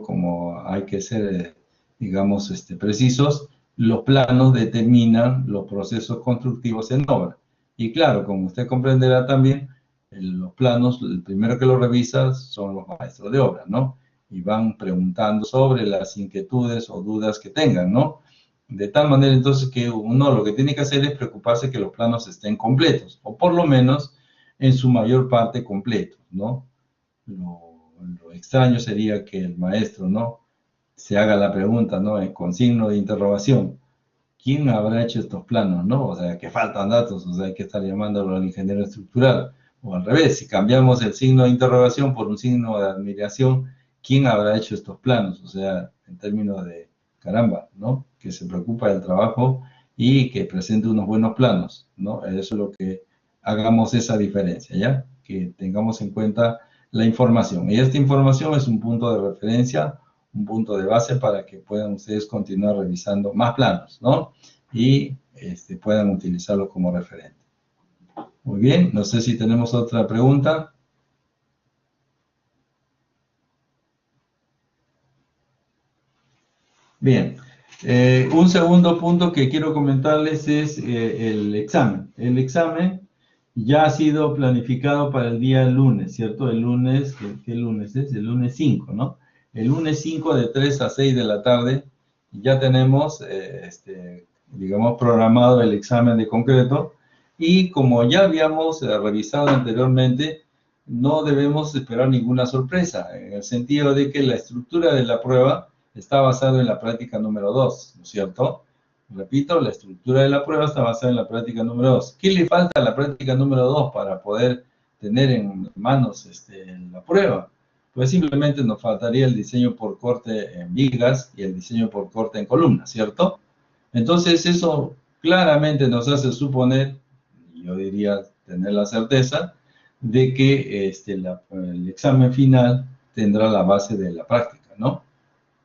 como hay que ser, digamos, precisos, los planos determinan los procesos constructivos en obra. Y claro, como usted comprenderá también, los planos, el primero que los revisa son los maestros de obra, ¿no? Y van preguntando sobre las inquietudes o dudas que tengan, ¿no? De tal manera entonces que uno lo que tiene que hacer es preocuparse que los planos estén completos, o por lo menos en su mayor parte completos, ¿no? Lo extraño sería que el maestro, ¿no?, se haga la pregunta, ¿no?, con signo de interrogación. ¿Quién habrá hecho estos planos, no? O sea, que faltan datos, o sea, hay que estar llamándolo al ingeniero estructural. O al revés, si cambiamos el signo de interrogación por un signo de admiración, ¿quién habrá hecho estos planos? O sea, en términos de, caramba, ¿no?, que se preocupa del trabajo y que presente unos buenos planos, ¿no? Eso es lo que hagamos esa diferencia, ¿ya? Que tengamos en cuenta la información. Y esta información es un punto de referencia, un punto de base para que puedan ustedes continuar revisando más planos, ¿no? Y puedan utilizarlo como referente. Muy bien, no sé si tenemos otra pregunta. Bien, un segundo punto que quiero comentarles es el examen. El examen ya ha sido planificado para el día lunes, ¿cierto? El lunes, ¿qué lunes es? El lunes 5, ¿no? El lunes 5 de 3 a 6 de la tarde ya tenemos, digamos, programado el examen de concreto y como ya habíamos revisado anteriormente, no debemos esperar ninguna sorpresa, en el sentido de que la estructura de la prueba está basada en la práctica número 2, ¿no es cierto? Repito, la estructura de la prueba está basada en la práctica número 2. ¿Qué le falta a la práctica número 2 para poder tener en manos la prueba? Pues simplemente nos faltaría el diseño por corte en vigas y el diseño por corte en columnas, ¿cierto? Entonces eso claramente nos hace suponer, yo diría tener la certeza, de que el examen final tendrá la base de la práctica, ¿no?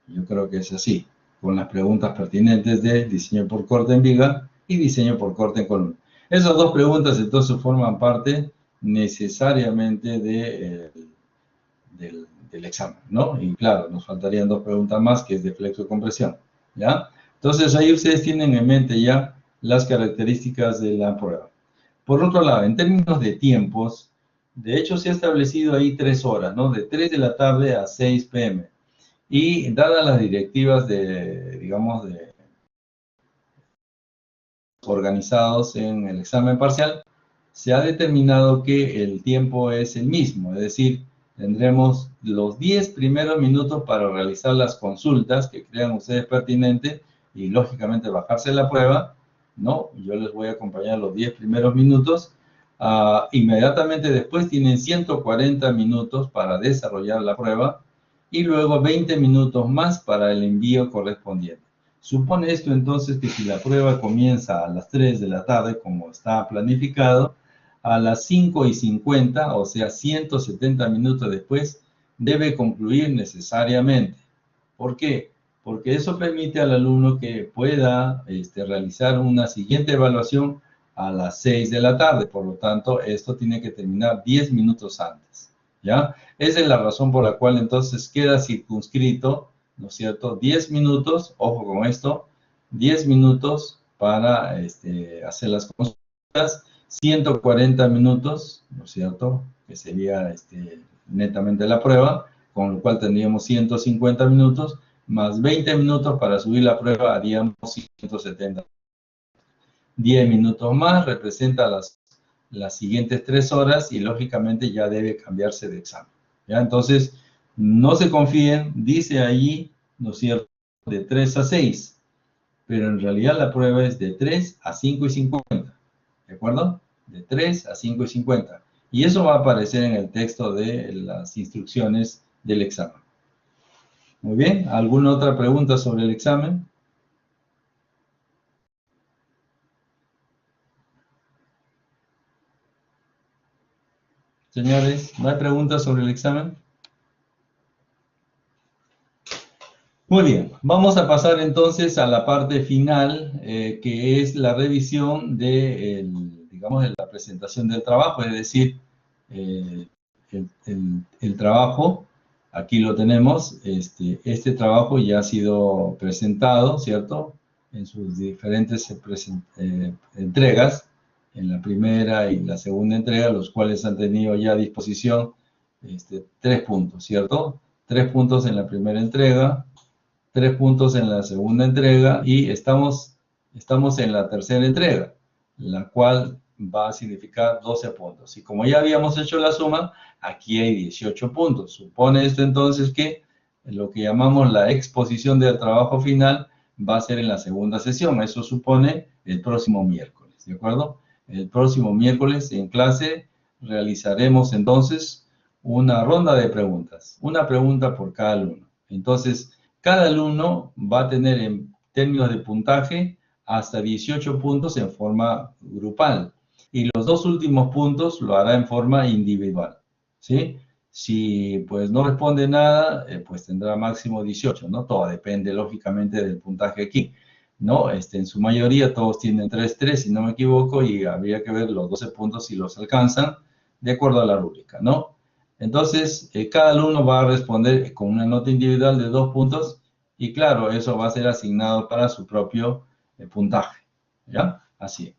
Yo creo que es así, con las preguntas pertinentes de diseño por corte en viga y diseño por corte en columna. Esas dos preguntas entonces forman parte necesariamente del examen, ¿no? Y claro, nos faltarían dos preguntas más, que es de flexo-compresión, ¿ya? Entonces ahí ustedes tienen en mente ya las características de la prueba. Por otro lado, en términos de tiempos, de hecho se ha establecido ahí 3 horas, ¿no? De 3 de la tarde a 6 p.m. Y dadas las directivas digamos, de organizados en el examen parcial, se ha determinado que el tiempo es el mismo, es decir, tendremos los 10 primeros minutos para realizar las consultas que crean ustedes pertinentes y lógicamente bajarse la prueba, ¿no? Yo les voy a acompañar los 10 primeros minutos. Inmediatamente después tienen 140 minutos para desarrollar la prueba y luego 20 minutos más para el envío correspondiente. Supone esto entonces que si la prueba comienza a las 3 de la tarde, como está planificado, a las 5:50, o sea, 170 minutos después, debe concluir necesariamente. ¿Por qué? Porque eso permite al alumno que pueda realizar una siguiente evaluación a las 6 de la tarde. Por lo tanto, esto tiene que terminar 10 minutos antes, ¿ya? Esa es la razón por la cual entonces queda circunscrito, ¿no es cierto? 10 minutos, ojo con esto, 10 minutos para hacer las consultas, 140 minutos, ¿no es cierto? Que sería netamente la prueba, con lo cual tendríamos 150 minutos, más 20 minutos para subir la prueba, haríamos 170. 10 minutos más representa las siguientes 3 horas y lógicamente ya debe cambiarse de examen, ¿ya? Entonces, no se confíen, dice allí, ¿no es cierto?, de 3 a 6, pero en realidad la prueba es de 3 a 5:50, ¿de acuerdo? De 3 a 5:50. Y eso va a aparecer en el texto de las instrucciones del examen. Muy bien, ¿alguna otra pregunta sobre el examen? Señores, ¿no hay preguntas sobre el examen? Muy bien, vamos a pasar entonces a la parte final, que es la revisión digamos, de la presentación del trabajo, es decir, el trabajo, aquí lo tenemos, este trabajo ya ha sido presentado, ¿cierto?, en sus diferentes entregas, en la primera y la segunda entrega, los cuales han tenido ya a disposición 3 puntos, ¿cierto? 3 puntos en la primera entrega, 3 puntos en la segunda entrega y estamos en la tercera entrega, la cual va a significar 12 puntos. Y como ya habíamos hecho la suma, aquí hay 18 puntos. Supone esto entonces que lo que llamamos la exposición del trabajo final va a ser en la segunda sesión. Eso supone el próximo miércoles, ¿de acuerdo? El próximo miércoles en clase realizaremos entonces una ronda de preguntas, una pregunta por cada alumno. Entonces, cada alumno va a tener en términos de puntaje hasta 18 puntos en forma grupal y los 2 últimos puntos lo hará en forma individual, ¿sí? Si pues no responde nada, pues tendrá máximo 18, ¿no? Todo depende lógicamente del puntaje aquí, ¿no? En su mayoría todos tienen 3, si no me equivoco, y habría que ver los 12 puntos si los alcanzan de acuerdo a la rúbrica, ¿no? Entonces, cada alumno va a responder con una nota individual de 2 puntos y claro, eso va a ser asignado para su propio puntaje, ¿ya? Así.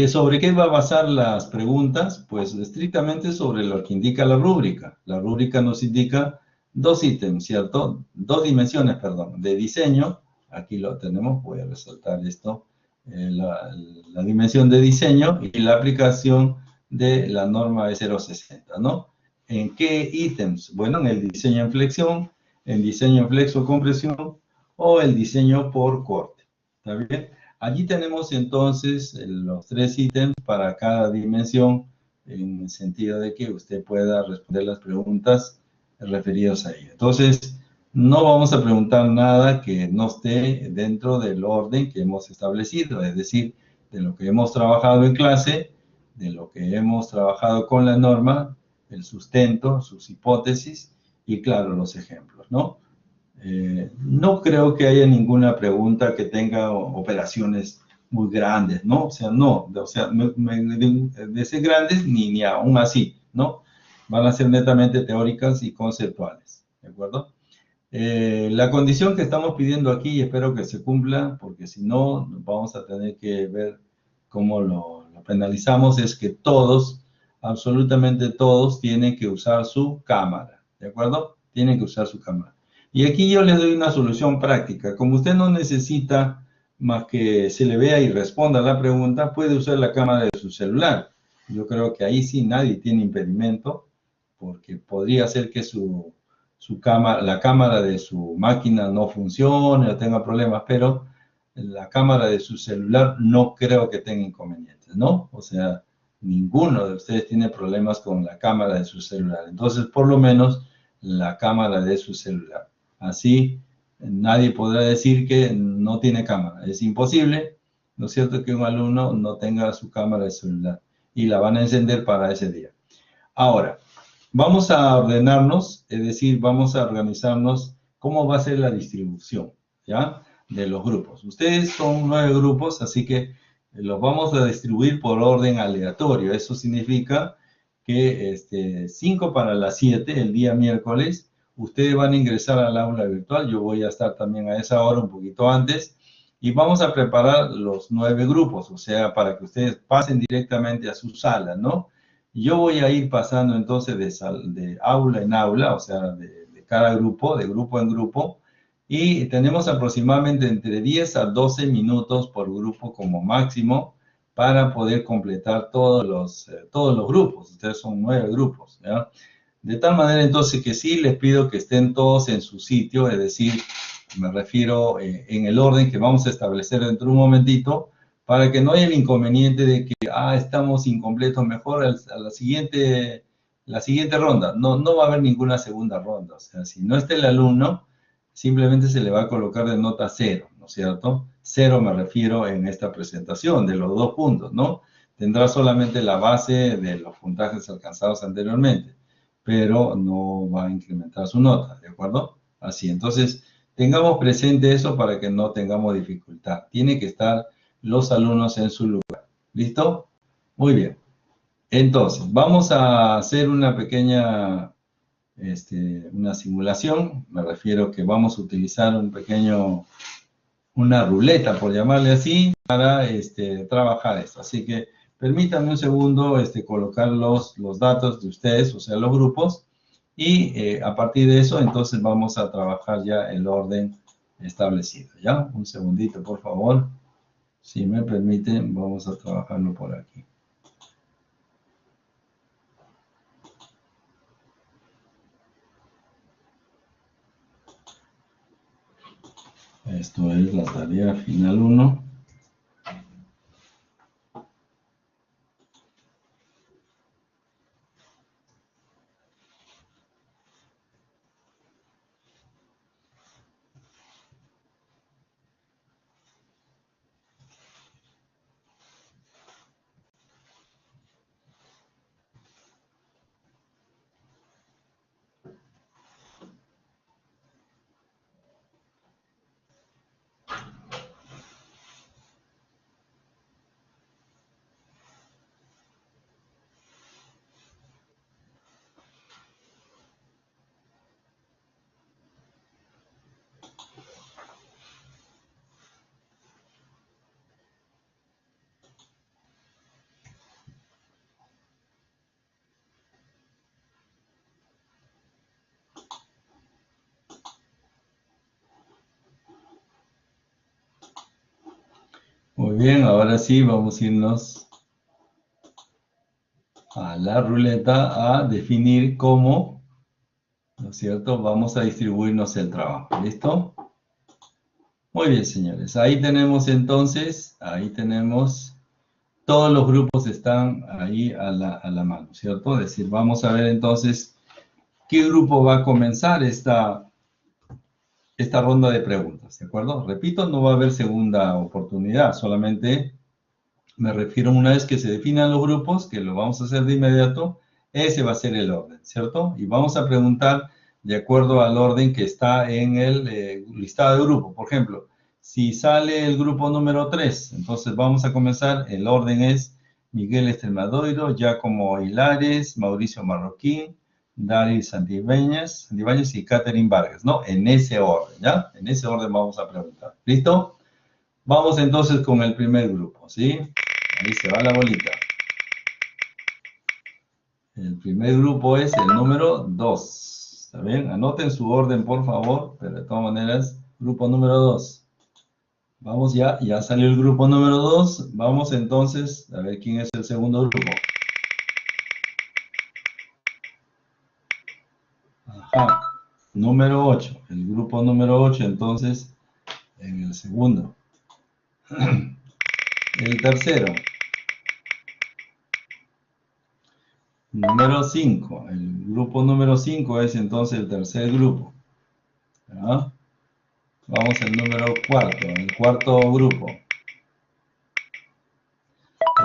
¿Sobre qué va a basar las preguntas? Pues estrictamente sobre lo que indica la rúbrica. La rúbrica nos indica 2 ítems, ¿cierto? 2 dimensiones, perdón, de diseño. Aquí lo tenemos, voy a resaltar esto. La dimensión de diseño y la aplicación de la norma de 060, ¿no? ¿En qué ítems? Bueno, en el diseño en flexión, en diseño en flexo-compresión o el diseño por corte, ¿Está bien? Allí tenemos entonces los 3 ítems para cada dimensión, en el sentido de que usted pueda responder las preguntas referidas a ello. Entonces, no vamos a preguntar nada que no esté dentro del orden que hemos establecido, es decir, de lo que hemos trabajado en clase, de lo que hemos trabajado con la norma, el sustento, sus hipótesis y, claro, los ejemplos, ¿no? No creo que haya ninguna pregunta que tenga operaciones muy grandes, ¿no? O sea, no, o sea, de ser grandes ni aún así, ¿no? Van a ser netamente teóricas y conceptuales, ¿de acuerdo? La condición que estamos pidiendo aquí, y espero que se cumpla, porque si no, vamos a tener que ver cómo lo penalizamos, es que todos, absolutamente todos, tienen que usar su cámara, ¿de acuerdo? Tienen que usar su cámara. Y aquí yo les doy una solución práctica. Como usted no necesita más que se le vea y responda a la pregunta, puede usar la cámara de su celular. Yo creo que ahí sí nadie tiene impedimento, porque podría ser que la cámara de su máquina no funcione o tenga problemas, pero la cámara de su celular no creo que tenga inconvenientes, ¿no? O sea, ninguno de ustedes tiene problemas con la cámara de su celular. Entonces, por lo menos, la cámara de su celular. Así, nadie podrá decir que no tiene cámara. Es imposible, ¿no es cierto?, que un alumno no tenga su cámara de celular y la van a encender para ese día. Ahora, vamos a ordenarnos, es decir, vamos a organizarnos cómo va a ser la distribución, ¿ya? De los grupos. Ustedes son 9 grupos, así que los vamos a distribuir por orden aleatorio. Eso significa que 5 para las 7, el día miércoles, ustedes van a ingresar al aula virtual. Yo voy a estar también a esa hora, un poquito antes, y vamos a preparar los 9 grupos, o sea, para que ustedes pasen directamente a su sala, ¿no? Yo voy a ir pasando entonces de aula en aula, o sea, de cada grupo, de grupo en grupo, y tenemos aproximadamente entre 10 a 12 minutos por grupo como máximo para poder completar todos los grupos. Ustedes son 9 grupos, ¿ya? De tal manera entonces que sí les pido que estén todos en su sitio, es decir, me refiero en el orden que vamos a establecer dentro de un momentito, para que no haya el inconveniente de que, estamos incompletos, mejor a la siguiente ronda. No, no va a haber ninguna segunda ronda. O sea, si no está el alumno, simplemente se le va a colocar de nota 0, ¿no es cierto? 0 me refiero en esta presentación de los 2 puntos, ¿no? Tendrá solamente la base de los puntajes alcanzados anteriormente, pero no va a incrementar su nota, ¿de acuerdo? Así, entonces, tengamos presente eso para que no tengamos dificultad. Tiene que estar los alumnos en su lugar. ¿Listo? Muy bien. Entonces, vamos a hacer una pequeña, una simulación. Me refiero que vamos a utilizar una ruleta, por llamarle así, para trabajar esto. Así que permítanme un segundo colocar los datos de ustedes, o sea, los grupos, y a partir de eso, entonces vamos a trabajar ya el orden establecido. ¿Ya? Un segundito, por favor. Si me permiten, vamos a trabajarlo por aquí. Esto es la tarea final 1. Muy bien, ahora sí vamos a irnos a la ruleta a definir cómo, ¿no es cierto?, vamos a distribuirnos el trabajo. ¿Listo? Muy bien, señores. Ahí tenemos entonces, ahí tenemos, todos los grupos están ahí a la mano, ¿cierto? Es decir, vamos a ver entonces qué grupo va a comenzar esta ronda de preguntas, ¿de acuerdo? Repito, no va a haber segunda oportunidad, solamente me refiero una vez que se definan los grupos, que lo vamos a hacer de inmediato, ese va a ser el orden, ¿cierto? Y vamos a preguntar de acuerdo al orden que está en el listado de grupo. Por ejemplo, si sale el grupo número 3, entonces vamos a comenzar, el orden es Miguel Extremadoiro, Giacomo Hilares, Mauricio Marroquín, Daryl Santibáñez y Catherine Vargas, ¿no? En ese orden, ¿ya? En ese orden vamos a preguntar. ¿Listo? Vamos entonces con el primer grupo, ¿sí? Ahí se va la bolita. El primer grupo es el número 2. ¿Está bien? Anoten su orden, por favor, pero de todas maneras, grupo número 2. Vamos ya salió el grupo número 2. Vamos entonces a ver quién es el segundo grupo. Ajá, número 8. El grupo número 8, entonces, en el segundo. El tercero. Número 5. El grupo número 5 es entonces el tercer grupo. ¿Ya? Vamos al número 4, el cuarto grupo.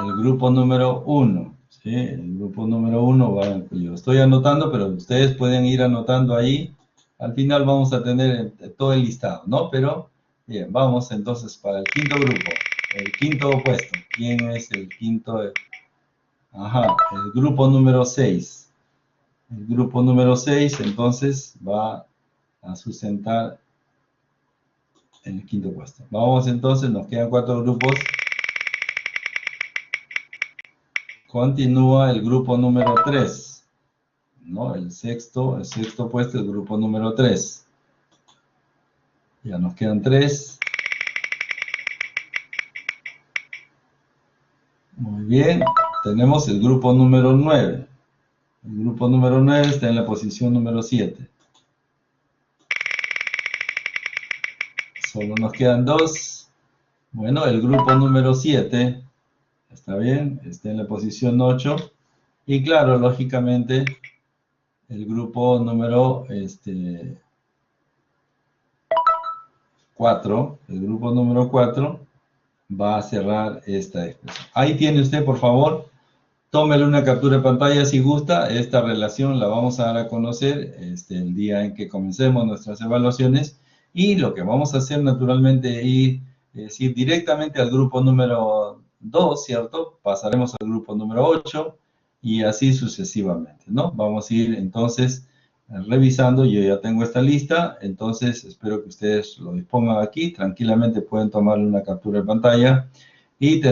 El grupo número 1. ¿Sí? El grupo número 1, bueno, yo estoy anotando, pero ustedes pueden ir anotando ahí. Al final vamos a tener todo el listado, ¿no? Pero, bien, vamos entonces para el quinto grupo. El quinto opuesto. ¿Quién es el quinto? Ajá, el grupo número 6. El grupo número 6, entonces, va a sustentar en el quinto puesto. Vamos entonces, nos quedan 4 grupos. Continúa el grupo número 3, ¿no? El sexto puesto, el grupo número 3. Ya nos quedan 3. Muy bien. Tenemos el grupo número 9. El grupo número 9 está en la posición número 7. Solo nos quedan 2. Bueno, el grupo número 7, está bien, está en la posición 8. Y claro, lógicamente, el grupo número 4, el grupo número 4 va a cerrar esta expresión. Ahí tiene usted, por favor, tómele una captura de pantalla si gusta. Esta relación la vamos a dar a conocer el día en que comencemos nuestras evaluaciones. Y lo que vamos a hacer naturalmente es ir directamente al grupo número 2, ¿cierto? Pasaremos al grupo número 8 y así sucesivamente, ¿no? Vamos a ir entonces revisando. Yo ya tengo esta lista, entonces espero que ustedes lo dispongan aquí. Tranquilamente pueden tomarle una captura de pantalla y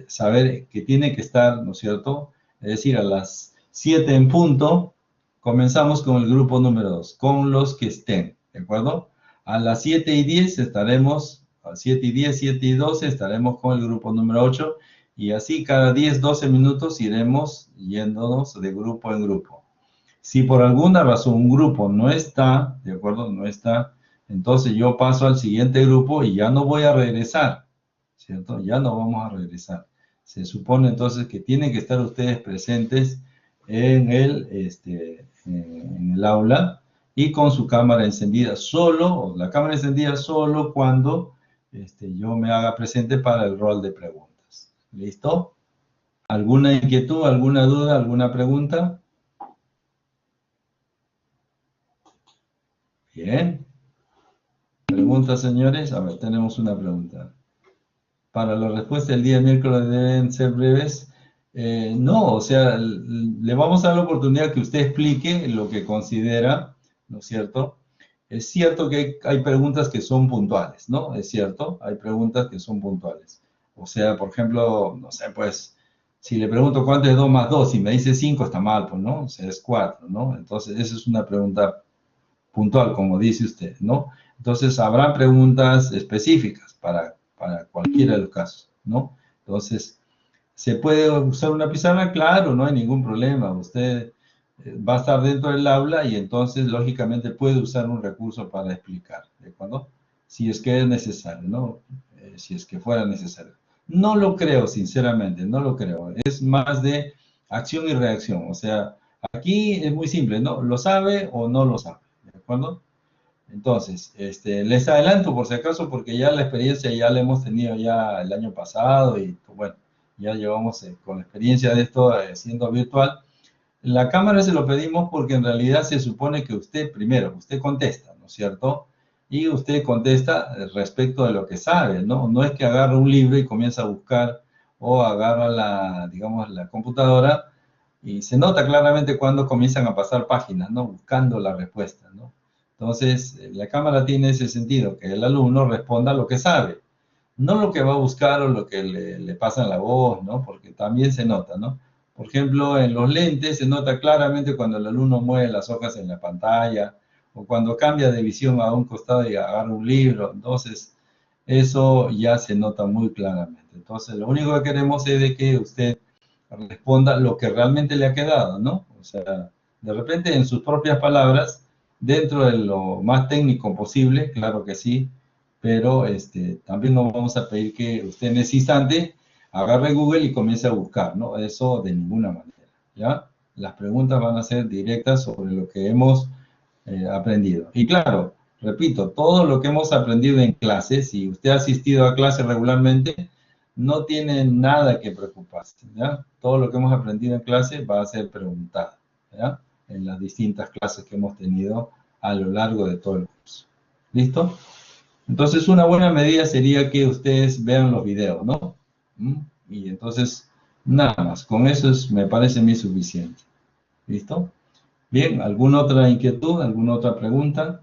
saber que tiene que estar, ¿no es cierto? Es decir, a las 7 en punto, comenzamos con el grupo número 2, con los que estén, ¿de acuerdo? A las 7 y 10 estaremos, a 7 y 10, 7 y 12 estaremos con el grupo número 8 y así cada 10, 12 minutos iremos yéndonos de grupo en grupo. Si por alguna razón un grupo no está, ¿de acuerdo? No está, entonces yo paso al siguiente grupo y ya no voy a regresar, ¿cierto? Ya no vamos a regresar. Se supone entonces que tienen que estar ustedes presentes en el aula y con su cámara encendida o la cámara encendida solo cuando yo me haga presente para el rol de preguntas. ¿Listo? ¿Alguna inquietud, alguna duda, alguna pregunta? Bien. ¿Preguntas, señores? A ver, tenemos una pregunta. Para la respuesta del día miércoles deben ser breves. No, o sea, le vamos a dar la oportunidad que usted explique lo que considera, ¿no es cierto? Es cierto que hay preguntas que son puntuales, ¿no? Es cierto, hay preguntas que son puntuales. O sea, por ejemplo, no sé, pues, si le pregunto cuánto es 2 más 2 y me dice 5, está mal, pues, ¿no? O sea, es 4, ¿no? Entonces, esa es una pregunta puntual, como dice usted, ¿no? Entonces, habrá preguntas específicas para cualquiera de los casos, ¿no? Entonces, ¿se puede usar una pizarra? Claro, no hay ningún problema. Usted va a estar dentro del aula y entonces, lógicamente, puede usar un recurso para explicar, ¿de acuerdo? si es que es necesario, ¿no? Si es que fuera necesario. No lo creo, sinceramente, no lo creo. Es más de acción y reacción. O sea, aquí es muy simple, ¿no? ¿Lo sabe o no lo sabe? ¿De acuerdo? Entonces, les adelanto por si acaso, porque ya la experiencia ya la hemos tenido ya el año pasado y pues, bueno, ya llevamos con la experiencia de esto siendo virtual. La cámara se lo pedimos porque en realidad se supone que usted, primero, usted contesta, ¿no es cierto? Y usted contesta respecto de lo que sabe, ¿no? No es que agarre un libro y comienza a buscar o agarra la, digamos, la computadora y se nota claramente cuando comienzan a pasar páginas, ¿no? Buscando la respuesta, ¿no? Entonces, la cámara tiene ese sentido, que el alumno responda lo que sabe, no lo que va a buscar o lo que le pasa en la voz, ¿no? Porque también se nota, ¿no? Por ejemplo, en los lentes se nota claramente cuando el alumno mueve las hojas en la pantalla o cuando cambia de visión a un costado y agarra un libro. Entonces, eso ya se nota muy claramente. Entonces, lo único que queremos es de que usted responda lo que realmente le ha quedado, ¿no? O sea, de repente en sus propias palabras, dentro de lo más técnico posible, claro que sí, pero también no vamos a pedir que usted en ese instante agarre Google y comience a buscar, ¿no? Eso de ninguna manera, ¿ya? Las preguntas van a ser directas sobre lo que hemos aprendido. Y claro, repito, todo lo que hemos aprendido en clase, si usted ha asistido a clase regularmente, no tiene nada que preocuparse, ¿ya? Todo lo que hemos aprendido en clase va a ser preguntado, ¿ya? En las distintas clases que hemos tenido a lo largo de todo el curso. ¿Listo? Entonces, una buena medida sería que ustedes vean los videos, ¿no? Y entonces, nada más. Con eso me parece a mí suficiente. ¿Listo? Bien, ¿alguna otra inquietud? ¿Alguna otra pregunta?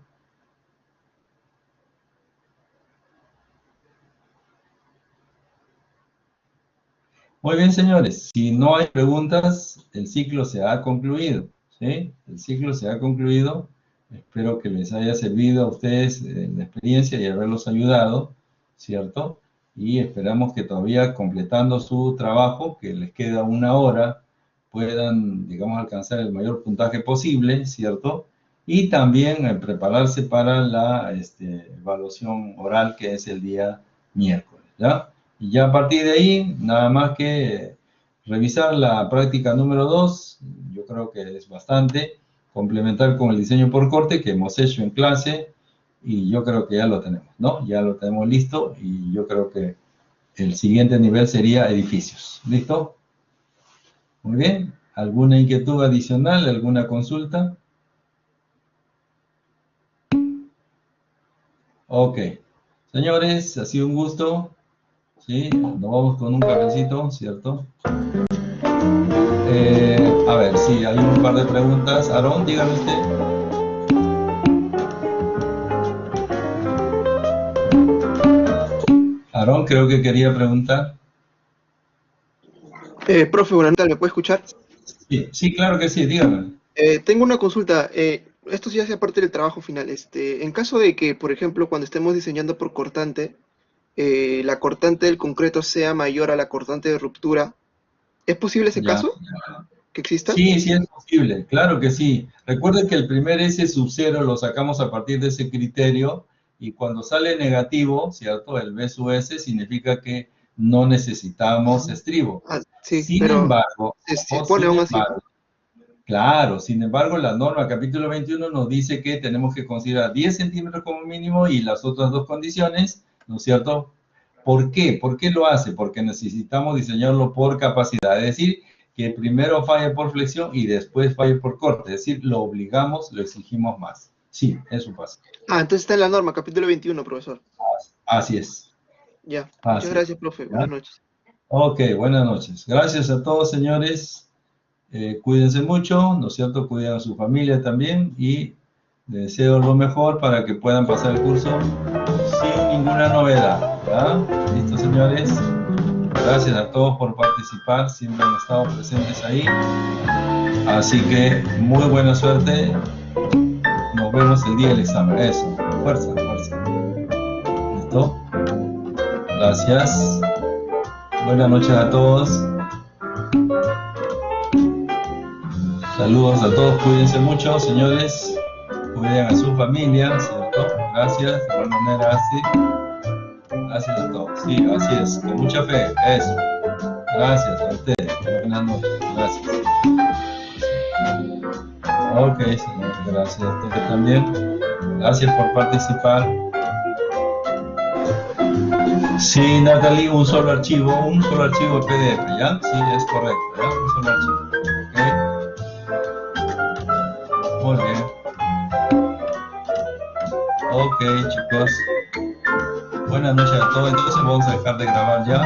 Muy bien, señores. Si no hay preguntas, el ciclo se ha concluido, ¿sí? El ciclo se ha concluido. Espero que les haya servido a ustedes la experiencia y haberlos ayudado, ¿cierto? Y esperamos que todavía completando su trabajo, que les queda una hora, puedan, digamos, alcanzar el mayor puntaje posible, ¿cierto? Y también prepararse para la evaluación oral que es el día miércoles, ¿ya? Y ya a partir de ahí, nada más que revisar la práctica número 2, yo creo que es bastante, complementar con el diseño por corte que hemos hecho en clase y yo creo que ya lo tenemos, ¿no? Ya lo tenemos listo y yo creo que el siguiente nivel sería edificios. ¿Listo? Muy bien. ¿Alguna inquietud adicional? ¿Alguna consulta? Ok. Señores, ha sido un gusto. Sí, nos vamos con un cafecito, ¿cierto? A ver, sí, hay un par de preguntas. Aarón, dígame usted. Aarón, creo que quería preguntar. Profe, buenas noches, ¿me puede escuchar? Sí, sí, claro que sí, dígame. Tengo una consulta. Esto ya hace parte del trabajo final. En caso de que, por ejemplo, cuando estemos diseñando por cortante, la cortante del concreto sea mayor a la cortante de ruptura, ¿es posible ese Ya. caso que exista? Sí, sí es posible, claro que sí. Recuerden que el primer S sub 0 lo sacamos a partir de ese criterio y cuando sale negativo, ¿cierto? El B sub S significa que no necesitamos estribo. Ah, sí, Sin pero embargo, se ojo, pone sin aún así. embargo, claro, sin embargo, la norma capítulo 21 nos dice que tenemos que considerar 10 centímetros como mínimo y las otras dos condiciones, ¿no es cierto? ¿Por qué? ¿Por qué lo hace? Porque necesitamos diseñarlo por capacidad, es decir, que primero falle por flexión y después falle por corte, es decir, lo obligamos, lo exigimos más. Sí, eso pasa. Ah, entonces está en la norma, capítulo 21, profesor. Así es. Ya, muchas Así es. gracias, profe. ¿Ya? Buenas noches. Ok, buenas noches. Gracias a todos, señores. Cuídense mucho, ¿no es cierto? Cuiden a su familia también y les deseo lo mejor para que puedan pasar el curso sin ninguna novedad. ¿Ya? ¿Listo, señores? Gracias a todos por participar, siempre han estado presentes ahí. Así que muy buena suerte. Nos vemos el día del examen. Eso, fuerza, fuerza. ¿Listo? Gracias. Buenas noches a todos. Saludos a todos, cuídense mucho, señores. Cuiden a su familia, ¿cierto? Gracias, de igual manera, sí. Gracias a todos. Sí, así es, con mucha fe, eso. Gracias a ustedes. Buenas noches. Gracias. Ok, señor, gracias a usted también. Gracias por participar. Sí, Natalie, un solo archivo PDF, ¿ya? Sí, es correcto, ¿ya? Un solo archivo. Ok. Muy bien. Ok, chicos. Buenas noches a todos. Entonces vamos a dejar de grabar ya.